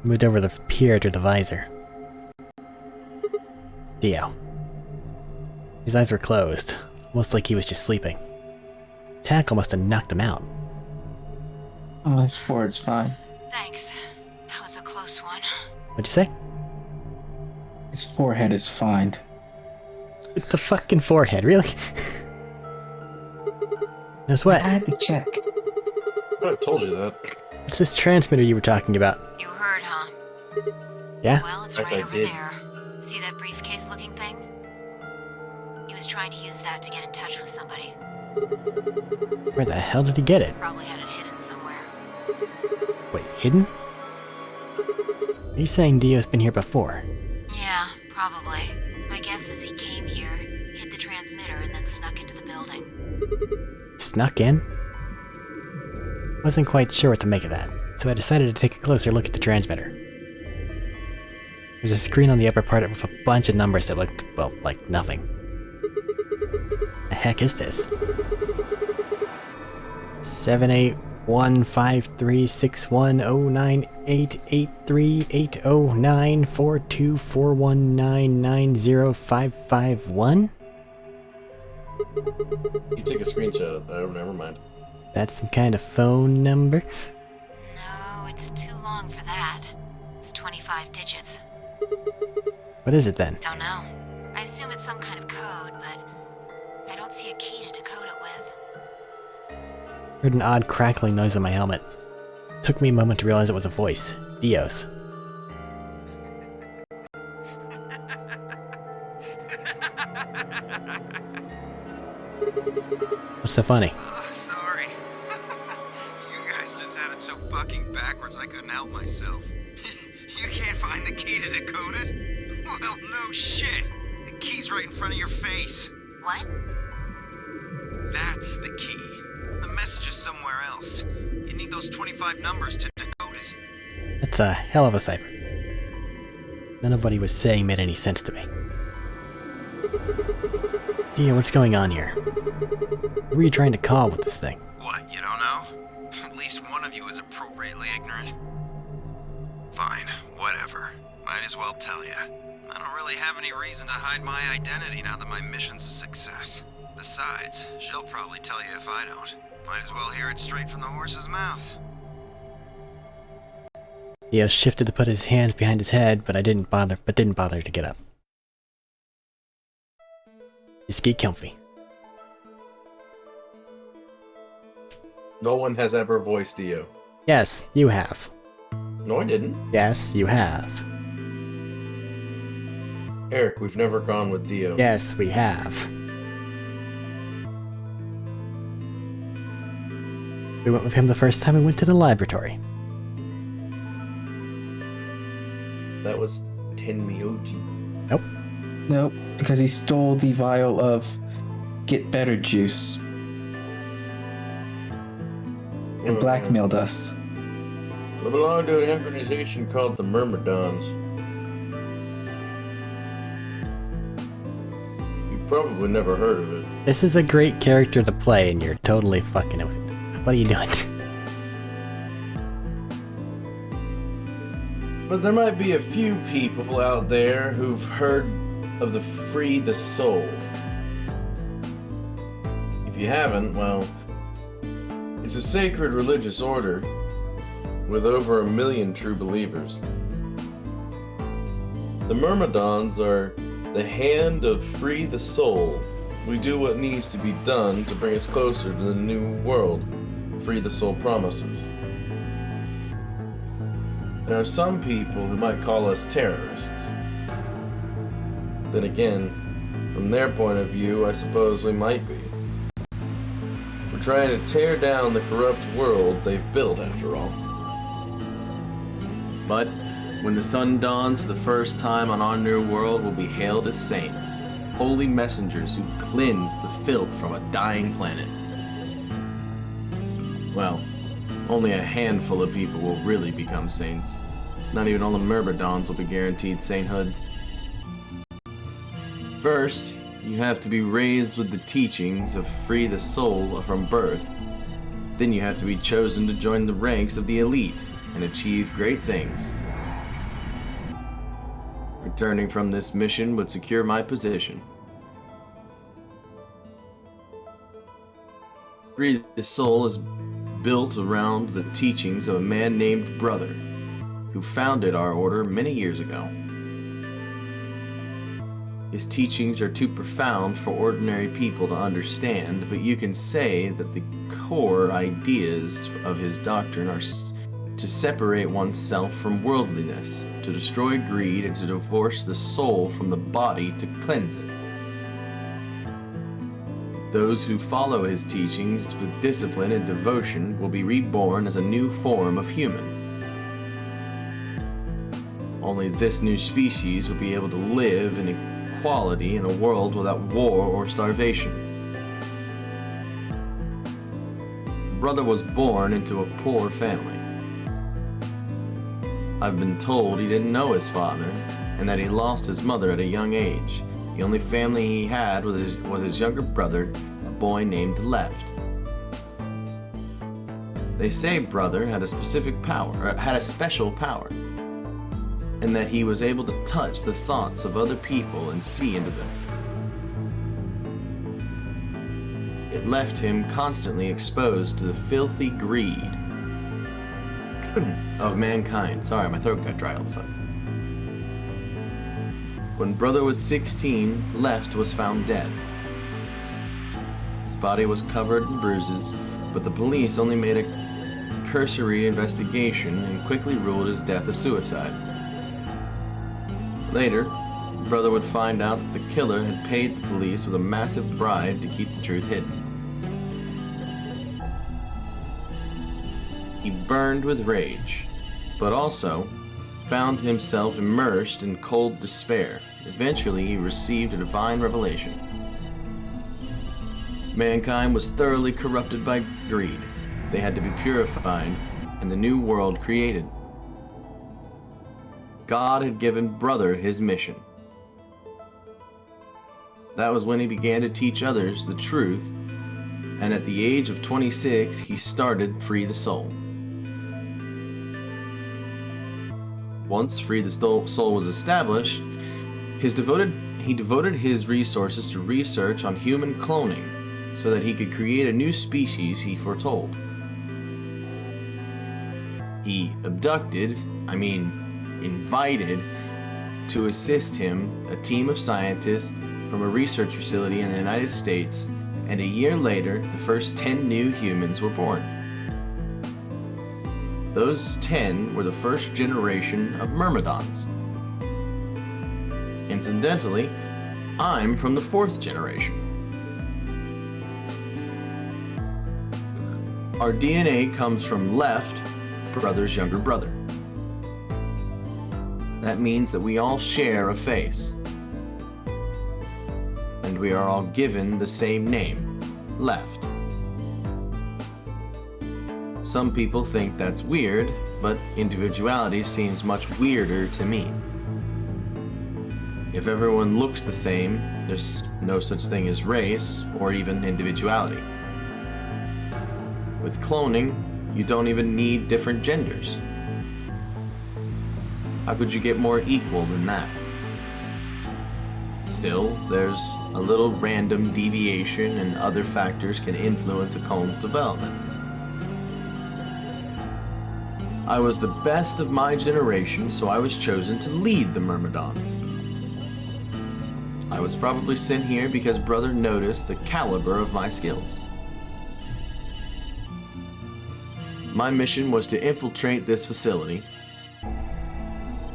C: Moved over the pier to the visor. Dio. His eyes were closed, almost like he was just sleeping. Tackle must have knocked him out.
A: Oh, his forehead's fine.
E: Thanks. That was a close one.
C: What'd you say?
A: His forehead is fine.
C: With the fucking forehead, really? No sweat.
A: I had to check.
B: I told you that.
C: What's this transmitter you were talking about?
E: You heard, huh?
C: Yeah?
E: Well, it's
B: Like
E: right
B: I
E: over
B: did.
E: there. See that briefcase-looking thing? He was trying to use that to get in touch with somebody.
C: Where the hell did he get it?
E: Probably had it hidden somewhere.
C: Wait, hidden? Are you saying Dio's been here before?
E: Yeah, probably. My guess is he came here, hid the transmitter, and then snuck into the building.
C: Snuck in? Wasn't quite sure what to make of that, so I decided to take a closer look at the transmitter. There's a screen on the upper part with a bunch of numbers that looked, well, like nothing. The heck is this? 78 15361098830942419905551.
B: You take a screenshot of that. Oh, never mind.
C: That's some kind of phone number?
E: No, it's too long for that. It's 25 digits.
C: What is it then?
E: Don't know. I assume it's some kind of code, but I don't see a key to decode it with.
C: Heard an odd crackling noise on my helmet. Took me a moment to realize it was a voice. Dios. What's so funny?
H: Sorry. You guys just had it so fucking backwards I couldn't help myself. You can't find the key to decode it? Well, no shit. The key's right in front of your face.
E: What?
H: That's the key. The message is somewhere else. You need those 25 numbers to decode it.
C: That's a hell of a cipher. None of what he was saying made any sense to me. Dio, what's going on here? Who are you trying to call with this thing?
H: What, you don't know? At least one of you is appropriately ignorant. Fine, whatever. Might as well tell you. I don't really have any reason to hide my identity now that my mission's a success. Besides, she'll probably tell you if I don't. Might as well hear it straight from the horse's mouth.
C: Dio shifted to put his hands behind his head, but didn't bother to get up. Just get comfy.
B: No one has ever voiced Dio.
C: Yes, you have.
B: No, I didn't.
C: Yes, you have.
B: Eric, we've never gone with Dio.
C: Yes, we have. We went with him the first time we went to the laboratory.
B: That was Tenmyoji.
C: Nope.
A: Nope, because he stole the vial of Get Better juice and blackmailed us.
B: We belong to an organization called the Myrmidons. You've probably never heard of it.
C: This is a great character to play, and you're totally fucking it. What are you doing?
B: But there might be a few people out there who've heard of the Free the Soul. If you haven't, well, it's a sacred religious order with over 1 million true believers. The Myrmidons are the hand of Free the Soul. We do what needs to be done to bring us closer to the new world Free the Soul promises. There are some people who might call us terrorists. Then again, from their point of view, I suppose we might be. We're trying to tear down the corrupt world they've built, after all. But when the sun dawns for the first time on our new world, we'll be hailed as saints, holy messengers who cleanse the filth from a dying planet. Well, only a handful of people will really become saints. Not even all the Myrmidons will be guaranteed sainthood. First, you have to be raised with the teachings of Free the Soul from birth. Then you have to be chosen to join the ranks of the elite and achieve great things. Returning from this mission would secure my position. Free the Soul is built around the teachings of a man named Brother, who founded our order many years ago. His teachings are too profound for ordinary people to understand, but you can say that the core ideas of his doctrine are to separate oneself from worldliness, to destroy greed, and to divorce the soul from the body to cleanse it. Those who follow his teachings with discipline and devotion will be reborn as a new form of human. Only this new species will be able to live in equality in a world without war or starvation. Brother was born into a poor family. I've been told he didn't know his father, and that he lost his mother at a young age. The only family he had was his younger brother, a boy named Left. They say Brother had a specific power, or had a special power, and that he was able to touch the thoughts of other people and see into them. It left him constantly exposed to the filthy greed of mankind. Sorry, my throat got dry all of a sudden. When Brother was 16, Left was found dead. His body was covered in bruises, but the police only made a cursory investigation and quickly ruled his death a suicide. Later, Brother would find out that the killer had paid the police with a massive bribe to keep the truth hidden. He burned with rage, but also found himself immersed in cold despair. Eventually, he received a divine revelation. Mankind was thoroughly corrupted by greed. They had to be purified and the new world created. God had given Brother his mission. That was when he began to teach others the truth, and at the age of 26, he started Free the Soul. Once Free the Soul was established, he devoted his resources to research on human cloning so that he could create a new species he foretold. He invited to assist him a team of scientists from a research facility in the United States, and a year later, the first 10 new humans were born. Those 10 were the first generation of Myrmidons. Incidentally, I'm from the 4th generation. Our DNA comes from Left, Brother's younger brother. That means that we all share a face. And we are all given the same name, Left. Some people think that's weird, but individuality seems much weirder to me. If everyone looks the same, there's no such thing as race or even individuality. With cloning, you don't even need different genders. How could you get more equal than that? Still, there's a little random deviation and other factors can influence a clone's development. I was the best of my generation, so I was chosen to lead the Myrmidons. I was probably sent here because Brother noticed the caliber of my skills. My mission was to infiltrate this facility.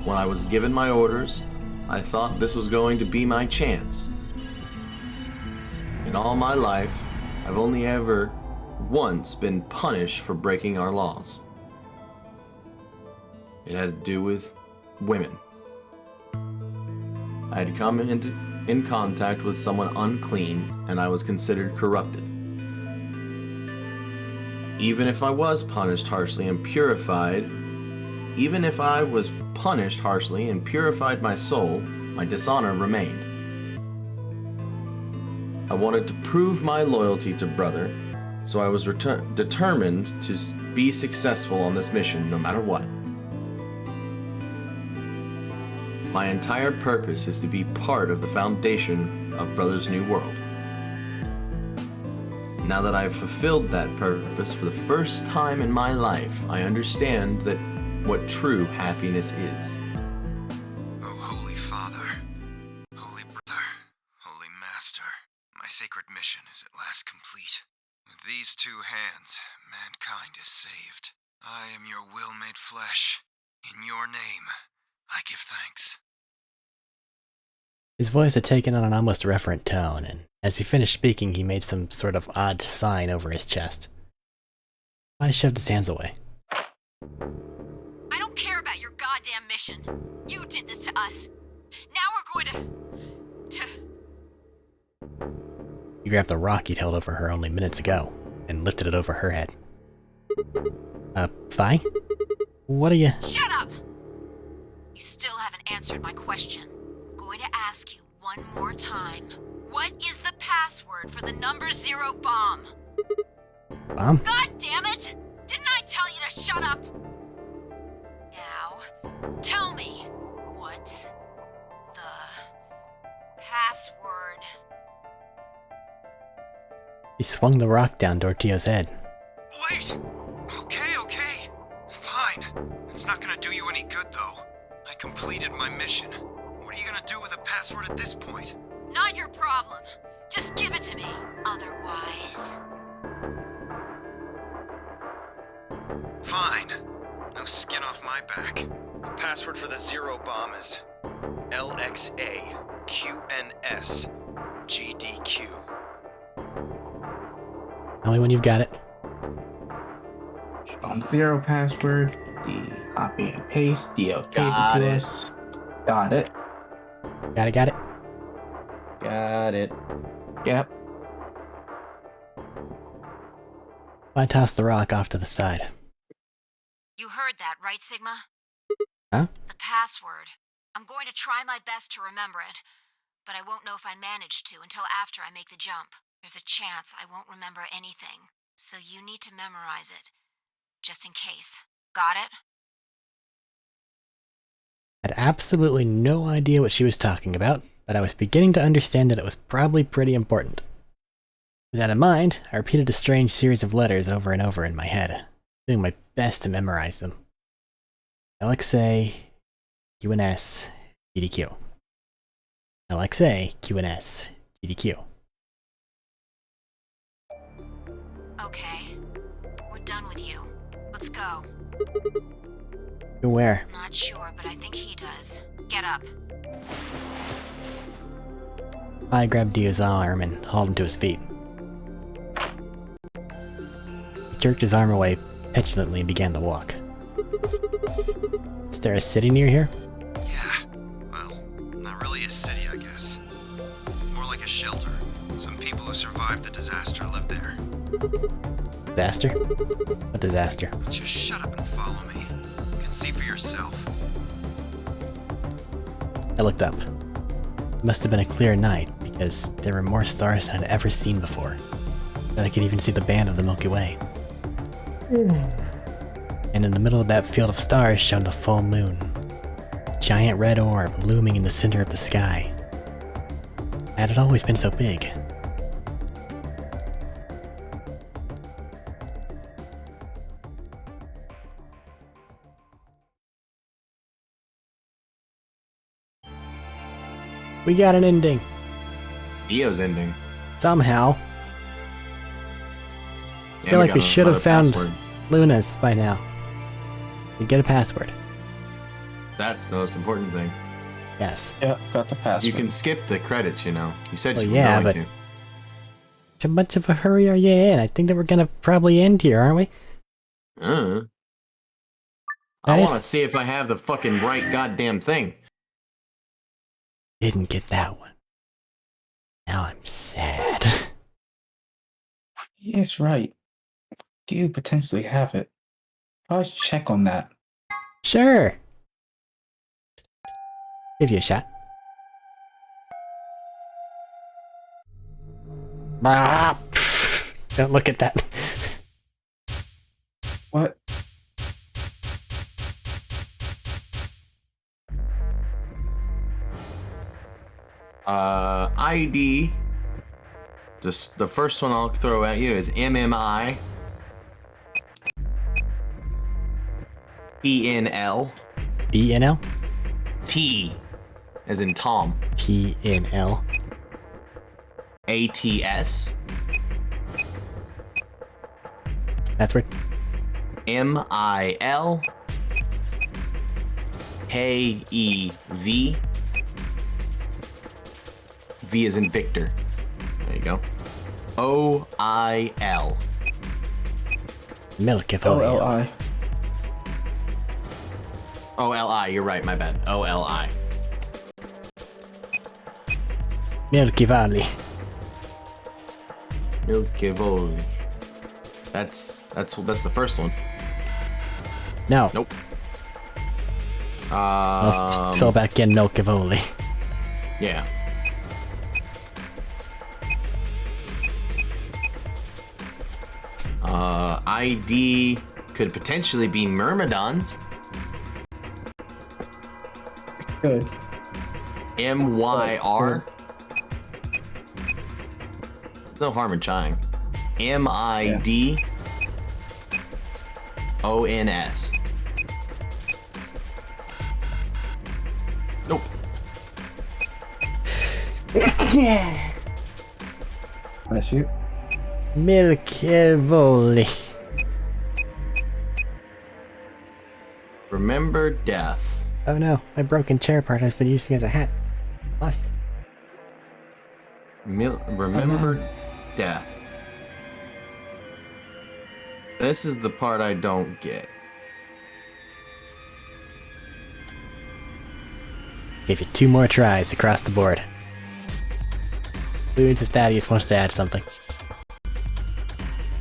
B: When I was given my orders, I thought this was going to be my chance. In all my life, I've only ever once been punished for breaking our laws. It had to do with women. I had come in contact with someone unclean, and I was considered corrupted. Even if I was punished harshly and purified my soul, my dishonor remained. I wanted to prove my loyalty to Brother, so I was determined to be successful on this mission no matter what. My entire purpose is to be part of the foundation of Brother's new world. Now that I've fulfilled that purpose for the first time in my life, I understand that what true happiness is.
H: Oh, Holy Father, Holy Brother, Holy Master, my sacred mission is at last complete. With these two hands, mankind is saved. I am your will made flesh. In your name, I give thanks.
C: His voice had taken on an almost reverent tone, and as he finished speaking, he made some sort of odd sign over his chest. I shoved his hands away.
E: I don't care about your goddamn mission. You did this to us. Now we're going to...
C: He grabbed the rock he'd held over her only minutes ago, and lifted it over her head. Vi? What are you...
E: Shut up! You still haven't answered my question. I'm going to ask you one more time. What is the password for the number 0 bomb?
C: Bomb?
E: God damn it! Didn't I tell you to shut up. Now, tell me, what's the password?
C: He swung the rock down Dortio's head.
H: Wait! Okay. Fine. It's not gonna do you any good, though. I completed my mission. What are you gonna do with the password at this point?
E: Not your problem. Just give it to me. Otherwise...
H: Fine. No skin off my back. The password for the Zero Bomb is LXA QNS GDQ.
C: Tell me when you've got it.
A: Zero password. The copy and paste. DL gave it to us. Got it.
C: Got it.
B: Got it.
A: Yep.
C: I tossed the rock off to the side.
E: You heard that, right, Sigma?
C: Huh?
E: The password. I'm going to try my best to remember it, but I won't know if I manage to until after I make the jump. There's a chance I won't remember anything, so you need to memorize it. Just in case. Got it?
C: I had absolutely no idea what she was talking about, but I was beginning to understand that it was probably pretty important. With that in mind, I repeated a strange series of letters over and over in my head, doing my best to memorize them. LXA, QNS, GDQ. LXA, QNS, GDQ.
E: Okay. We're done with you. Let's go.
C: Go where?
E: Not sure, but I think he does. Get up.
C: I grabbed Dio's arm and hauled him to his feet. He jerked his arm away petulantly and began to walk. Is there a city near here?
H: Yeah. Well, not really a city, I guess. More like a shelter. Some people who survived the disaster live there.
C: Disaster? What disaster?
H: Just shut up and follow me. You can see for yourself.
C: I looked up. It must have been a clear night, because there were more stars than I'd ever seen before. That I could even see the band of the Milky Way. And in the middle of that field of stars shone the full moon. A giant red orb looming in the center of the sky. Had it always been so big? We got an ending.
B: Dio's ending.
C: Somehow. I feel like we should have found Luna's by now. We get a password.
B: That's the most important thing.
C: Yes.
A: Yep, got the password.
B: You can skip the credits, you know. You said
C: Well,
B: you were
C: yeah,
B: going
C: but how much of a hurry are you in? I think that we're gonna probably end here, aren't we?
B: I
C: That
B: want to
C: is-
B: see if I have the fucking right goddamn thing.
C: Didn't get that one. Now I'm sad.
A: Yes, right. Do you potentially have it? I'll check on that.
C: Sure. Give you a shot. Ah, don't look at that.
A: What?
B: ID. Just the first one I'll throw at you is MMI PNL
C: BNL?
B: T as in Tom.
C: PNL.
B: ATS
C: Password.
B: MIL KEV. V as in Victor. There you go. OIL.
C: Milk if oil.
A: OLI.
B: OLI, you're right, my bad. OLI.
C: Milky Valley.
B: Milky Valley. That's the first one.
C: No.
B: Nope.
C: I'll fill back in Milky Valley.
B: Yeah. ID Could potentially be Myrmidons.
A: Good.
B: MYR. No harm in trying. MIDONS. Nope.
C: Yeah.
A: Bless you.
C: Milkevoli.
B: Remember death.
C: Oh no, my broken chair part has been used as a hat. Lost it.
B: Remember death. This is the part I don't get.
C: Gave you 2 more tries across the board. Boons if Thaddeus wants to add something.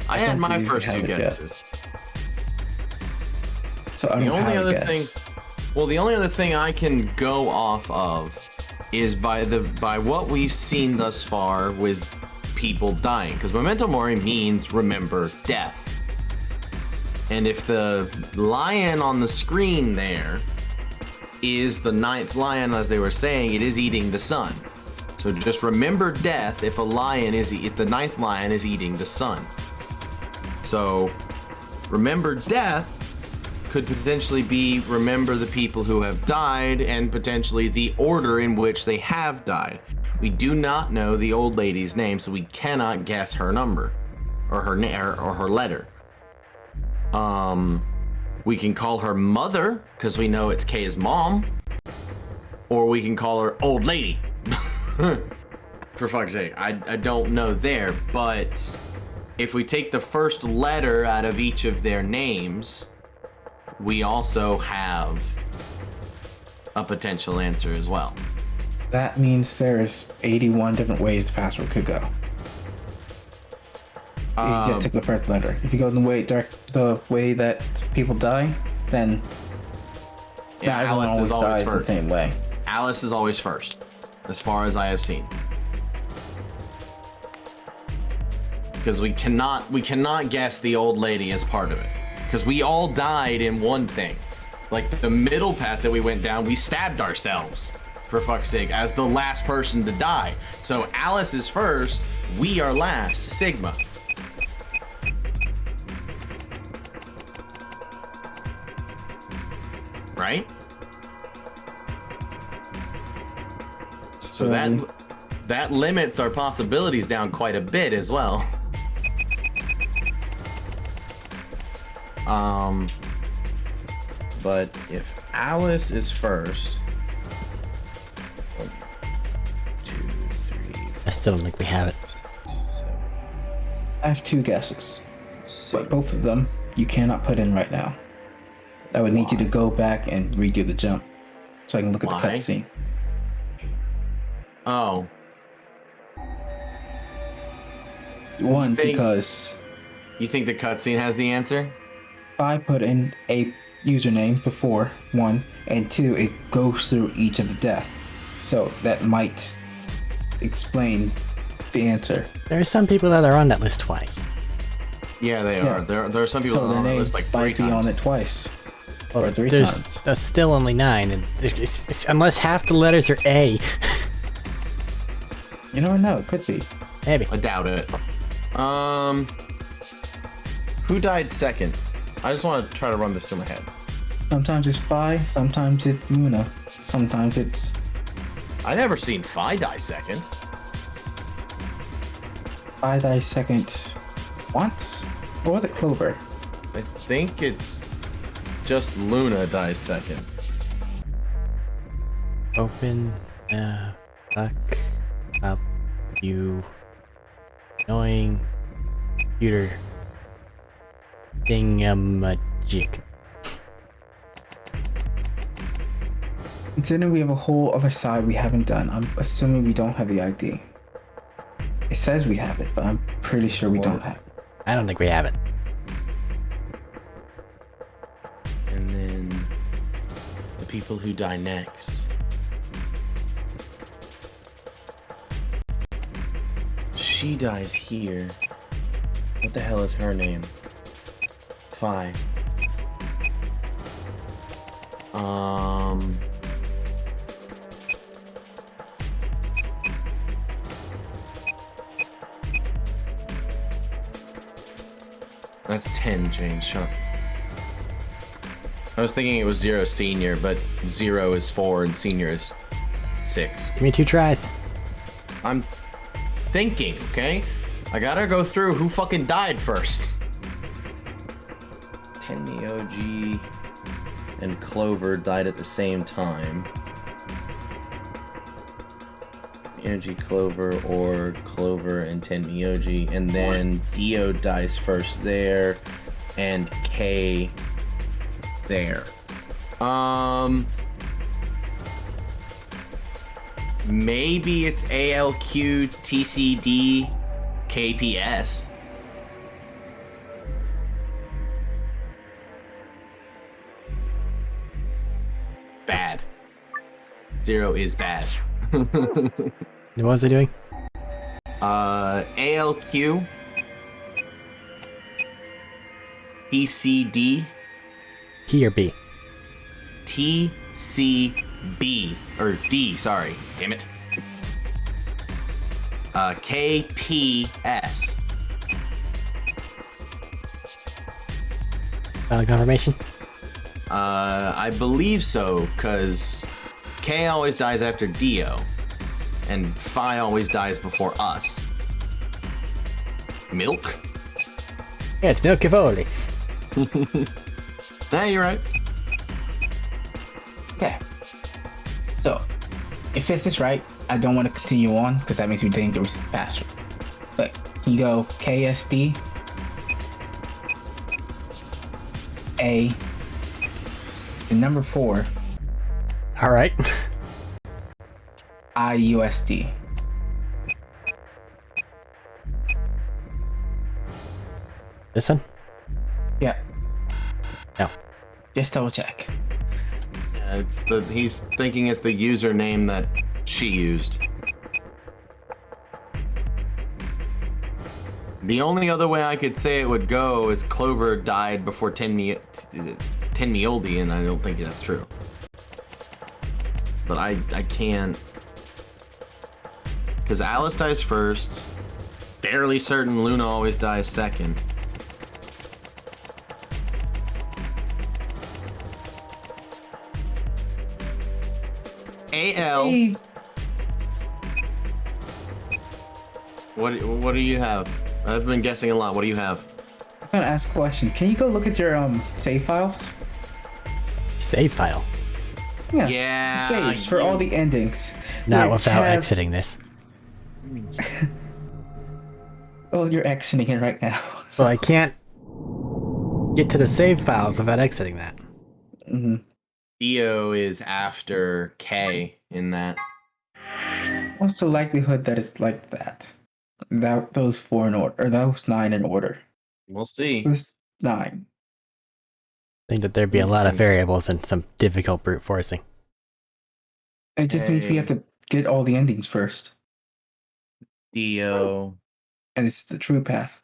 B: I had
A: don't
B: my
A: believe you
B: first
A: have
B: 2
A: it yet.
B: guesses.
A: So I
B: The
A: don't
B: only
A: have a
B: other
A: guess.
B: thing, well, the only other thing I can go off of is by what we've seen thus far with people dying, because memento mori means remember death. And if the lion on the screen there is the 9th lion, as they were saying, it is eating the sun. So just remember death if the 9th lion is eating the sun. So remember death could potentially be remember the people who have died and potentially the order in which they have died. We do not know the old lady's name, so we cannot guess her number or her letter. We can call her mother because we know it's Kay's mom, or we can call her old lady. For fuck's sake, I don't know there, but if we take the first letter out of each of their names, we also have a potential answer as well.
A: That means there's 81 different ways the password could go. If you just took the first letter. If you go the way that people die, then not everyone always dies the same way.
B: Alice is always first, as far as I have seen. Because we cannot guess the old lady as part of it. Because we all died in one thing. Like the middle path that we went down, we stabbed ourselves, for fuck's sake, as the last person to die. So Alice is first, we are last, Sigma. Right? So that limits our possibilities down quite a bit as well. But if Alice is first, 1, 2, 3.
C: I still don't think we have it.
B: 7.
A: I have 2 guesses, but both of them you cannot put in right now. I would need you to go back and redo the jump so I can look at the cutscene.
B: Oh.
A: One, because
B: you think the cutscene has the answer?
A: If I put in a username before 1, and 2, it goes through each of the death. So that might explain the answer.
C: There are some people that are on that list twice.
B: Yeah, they are. There are some people that are on the list like 3 times.
A: On it twice.
C: Well,
A: or 3
C: there's
A: times.
C: still only 9, and unless half the letters are A.
A: You never know. It could be.
C: Maybe.
B: I doubt it. Who died second? I just want to try to run this through my head.
A: Sometimes it's Phi, sometimes it's Luna, sometimes it's...
B: I never seen Phi die second.
A: Phi dies second once? Or was it Clover?
B: I think it's just Luna dies second.
C: Open fuck up, you annoying computer thingamajig.
A: Considering we have a whole other side we haven't done, I'm assuming we don't have the ID. It says we have it, but I'm pretty sure we don't have it.
C: I don't think we have it.
B: And then the people who die next. She dies here. What the hell is her name? Phi. That's 10 change, huh? I was thinking it was 0 senior, but 0 is 4 and senior is 6.
C: Give me 2 tries.
B: I'm thinking, okay? I gotta go through who fucking died first. Tenmi OG and Clover died at the same time. OG Clover or Clover and Tenmi OG, and then Dio dies first there, and K there. Maybe it's ALQ TCD KPS. Bad. 0 is bad.
C: What was I doing?
B: ALQ TCD
C: T or B?
B: TCB or D, sorry. Damn it. KPS.
C: Final confirmation?
B: I believe so, because K always dies after Dio, and Phi always dies before us. Milk?
C: Yeah, it's Milk Cavoli.
B: Nah, you're right.
A: Okay. So, if this is right, I don't want to continue on because that makes me dangerous faster. But can you go KSD, A, and number 4,
C: All right.
A: IUSD.
C: This one?
A: Yeah,
C: No.
A: just double check.
B: Yeah, he's thinking it's the username that she used. The only other way I could say it would go is Clover died before Tenmioldi, and I don't think that's true. But I can't, because Alice dies first. Fairly certain Luna always dies second. AL.
A: Hey,
B: What do you have? I've been guessing a lot. What do you have?
A: I'm gonna ask a question. Can you go look at your save files?
C: Save file.
A: Yeah.
B: Yeah,
A: Saves for all the endings.
C: Not
A: which
C: without
A: has-
C: exiting this.
A: Oh, you're exiting it right now.
C: So I can't get to the save files without exiting that.
A: hmm
B: Dio is after K in that.
A: What's the likelihood that it's like that? Those 4 in order, or those 9 in order.
B: We'll see.
A: Those 9.
C: I think that there'd be a lot of variables and some difficult brute forcing.
A: It just means we have to get all the endings first,
B: Dio.
A: and it's the true path.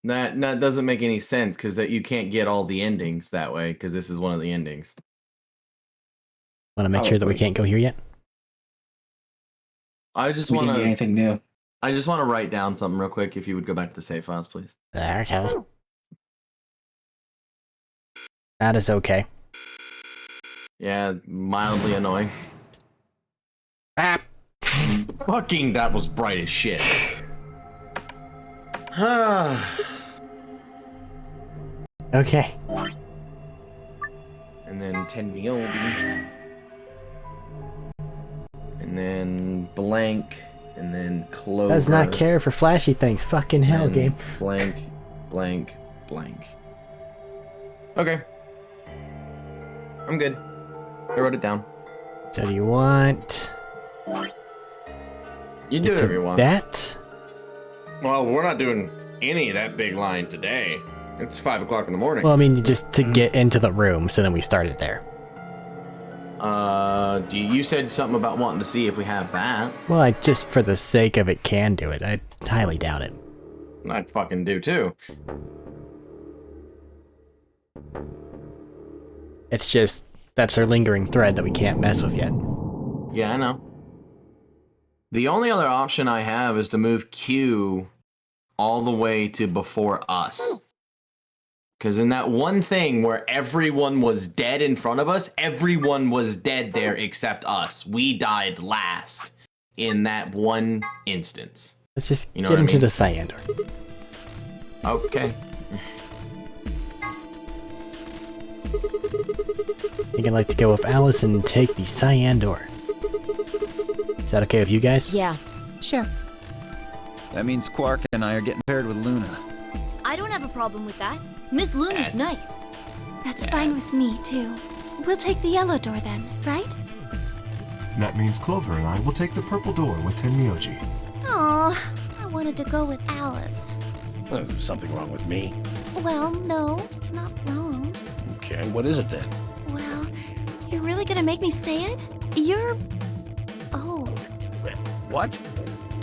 B: That doesn't make any sense because that you can't get all the endings that way because this is one of the endings.
C: Want to make sure that we
A: Probably.
C: can't go here yet?
B: I just
A: We
B: want
A: didn't get
B: to.
A: anything new.
B: I just want to write down something real quick. If you would go back to the save files, please.
C: Okay. That is okay.
B: Yeah, mildly annoying.
C: Ah.
B: Fucking, that was bright as shit.
C: Okay.
B: And then Tenmioldi. And then blank. And then Clover.
C: Does not care for flashy things. Fucking hell,
B: and
C: game.
B: Blank, blank, blank. Okay. I'm good. I wrote it down.
C: So do you want
B: You do whatever you want.
C: that?
B: Well, we're not doing any of that big line today. It's 5 o'clock in the morning.
C: Well, I mean, just to get into the room, so then we started there.
B: You said something about wanting to see if we have that.
C: Well, I just for the sake of it can do it. I highly doubt it.
B: I fucking do too.
C: It's just that's her lingering thread that we can't mess with yet.
B: Yeah, I know. The only other option I have is to move Q all the way to before us. Because in that one thing where everyone was dead in front of us, everyone was dead there except us. We died last in that one instance.
C: Let's just
B: You know
C: get
B: what I
C: into
B: mean?
C: the cyan door.
B: Okay.
C: I think I'd like to go with Alice and take the cyan door. Is that okay with you guys?
E: Yeah.
I: Sure.
H: That means Quark and I are getting paired with Luna.
I: I don't have a problem with that. Miss Luna's
B: That's-
I: nice.
K: That's fine with me, too. We'll take the yellow door then, right?
G: That means Clover and I will take the purple door with Tenmyoji.
K: Aw, I wanted to go with Alice.
F: There's something wrong with me.
K: Well, no, not wrong.
F: Okay, what is it then?
K: Well, you're really gonna make me say it? You're old.
F: What?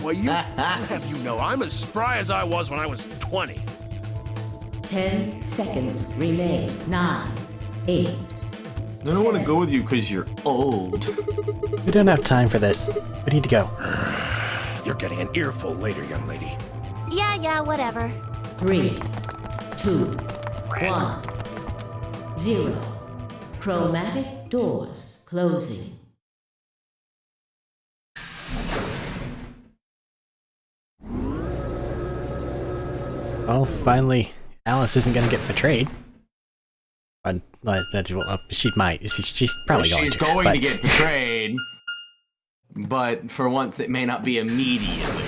F: Well, you have you know, I'm as spry as I was when I was 20.
J: 10 seconds remain. 9, 8.
B: I don't want to go with you because you're old.
C: We don't have time for this. We need to go.
F: You're getting an earful later, young lady.
K: Yeah, whatever.
J: 3, 2, 1, 0. Chromatic doors closing.
C: Well, finally, Alice isn't gonna get betrayed. She might. She's probably going
B: She's
C: to.
B: going
C: but-
B: to get betrayed, but for once it may not be immediately.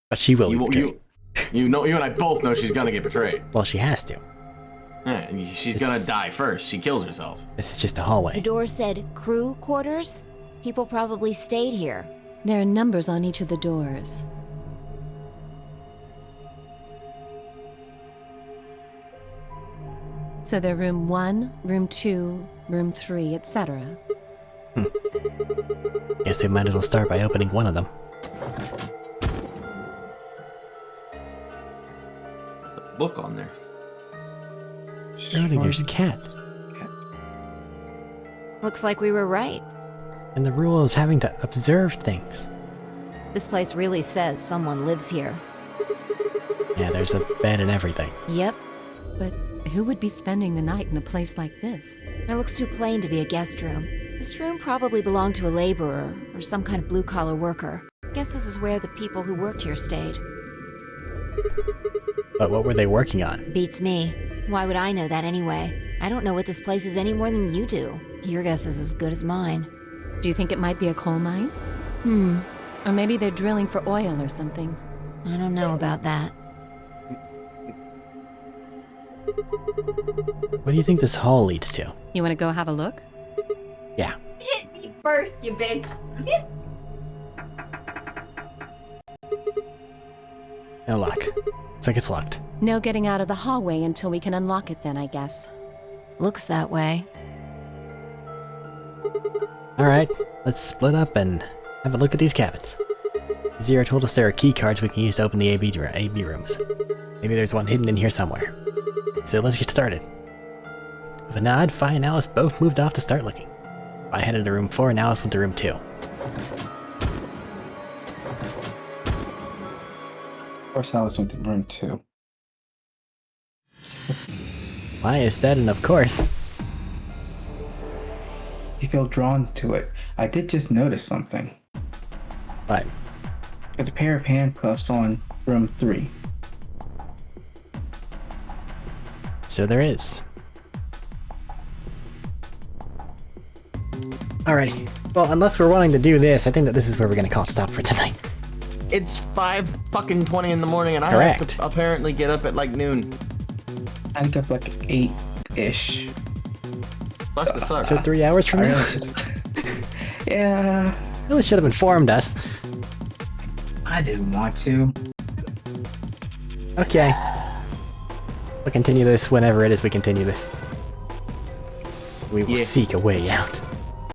C: But she will be betrayed.
B: You and I both know she's gonna get betrayed.
C: Well, she has to.
B: Yeah, she's gonna die first. She kills herself.
C: This is just a
E: The
C: hallway.
E: door said crew quarters. People probably stayed here.
L: There are numbers on each of the doors. So they're room 1, room 2, room 3, etc.
C: Guess we might as well start by opening one of them.
B: Book on there.
C: Schrodinger's cat.
E: Looks like we were right.
C: And the rule is having to observe things.
E: This place really says someone lives here.
C: Yeah, there's a bed and everything.
E: Yep.
L: But who would be spending the night in a place like this?
E: It looks too plain to be a guest room. This room probably belonged to a laborer or some kind of blue-collar worker. Guess this is where the people who worked here stayed.
C: But what were they working on?
E: Beats me. Why would I know that anyway? I don't know what this place is any more than you do. Your guess is as good as mine.
L: Do you think it might be a coal mine? Or maybe they're drilling for oil or something.
E: I don't know about that.
C: What do you think this hall leads to?
L: You want to go have a look?
C: Yeah.
I: Hit me first, you bitch.
C: No lock. Looks like it's locked.
L: No getting out of the hallway until we can unlock it then, I guess.
E: Looks that way.
C: Alright, let's split up and have a look at these cabins. Zero told us there are key cards we can use to open the AB rooms. Maybe there's one hidden in here somewhere. So let's get started. With a nod, Fi and Alice both moved off to start looking. Fi headed to room 4 and Alice went to room 2.
A: Of course, Alice went to room 2.
C: Why is that? And of course,
A: You feel drawn to it. I did just notice something.
C: what?
A: There's a pair of handcuffs on room 3.
C: So there is. Alrighty. Well, unless we're wanting to do this, I think that this is where we're gonna call it stop for tonight.
B: It's 5:20 in the morning, and I
C: Correct.
B: have to apparently get up at like noon.
A: I think of like 8-ish.
B: Fuck this sucks.
C: So 3 hours from
A: I
C: now?
A: really should. Yeah,
C: Really should have informed us.
A: I didn't want to.
C: Okay. We'll continue this whenever it is we continue this. We will
B: Yeah.
C: seek a way out.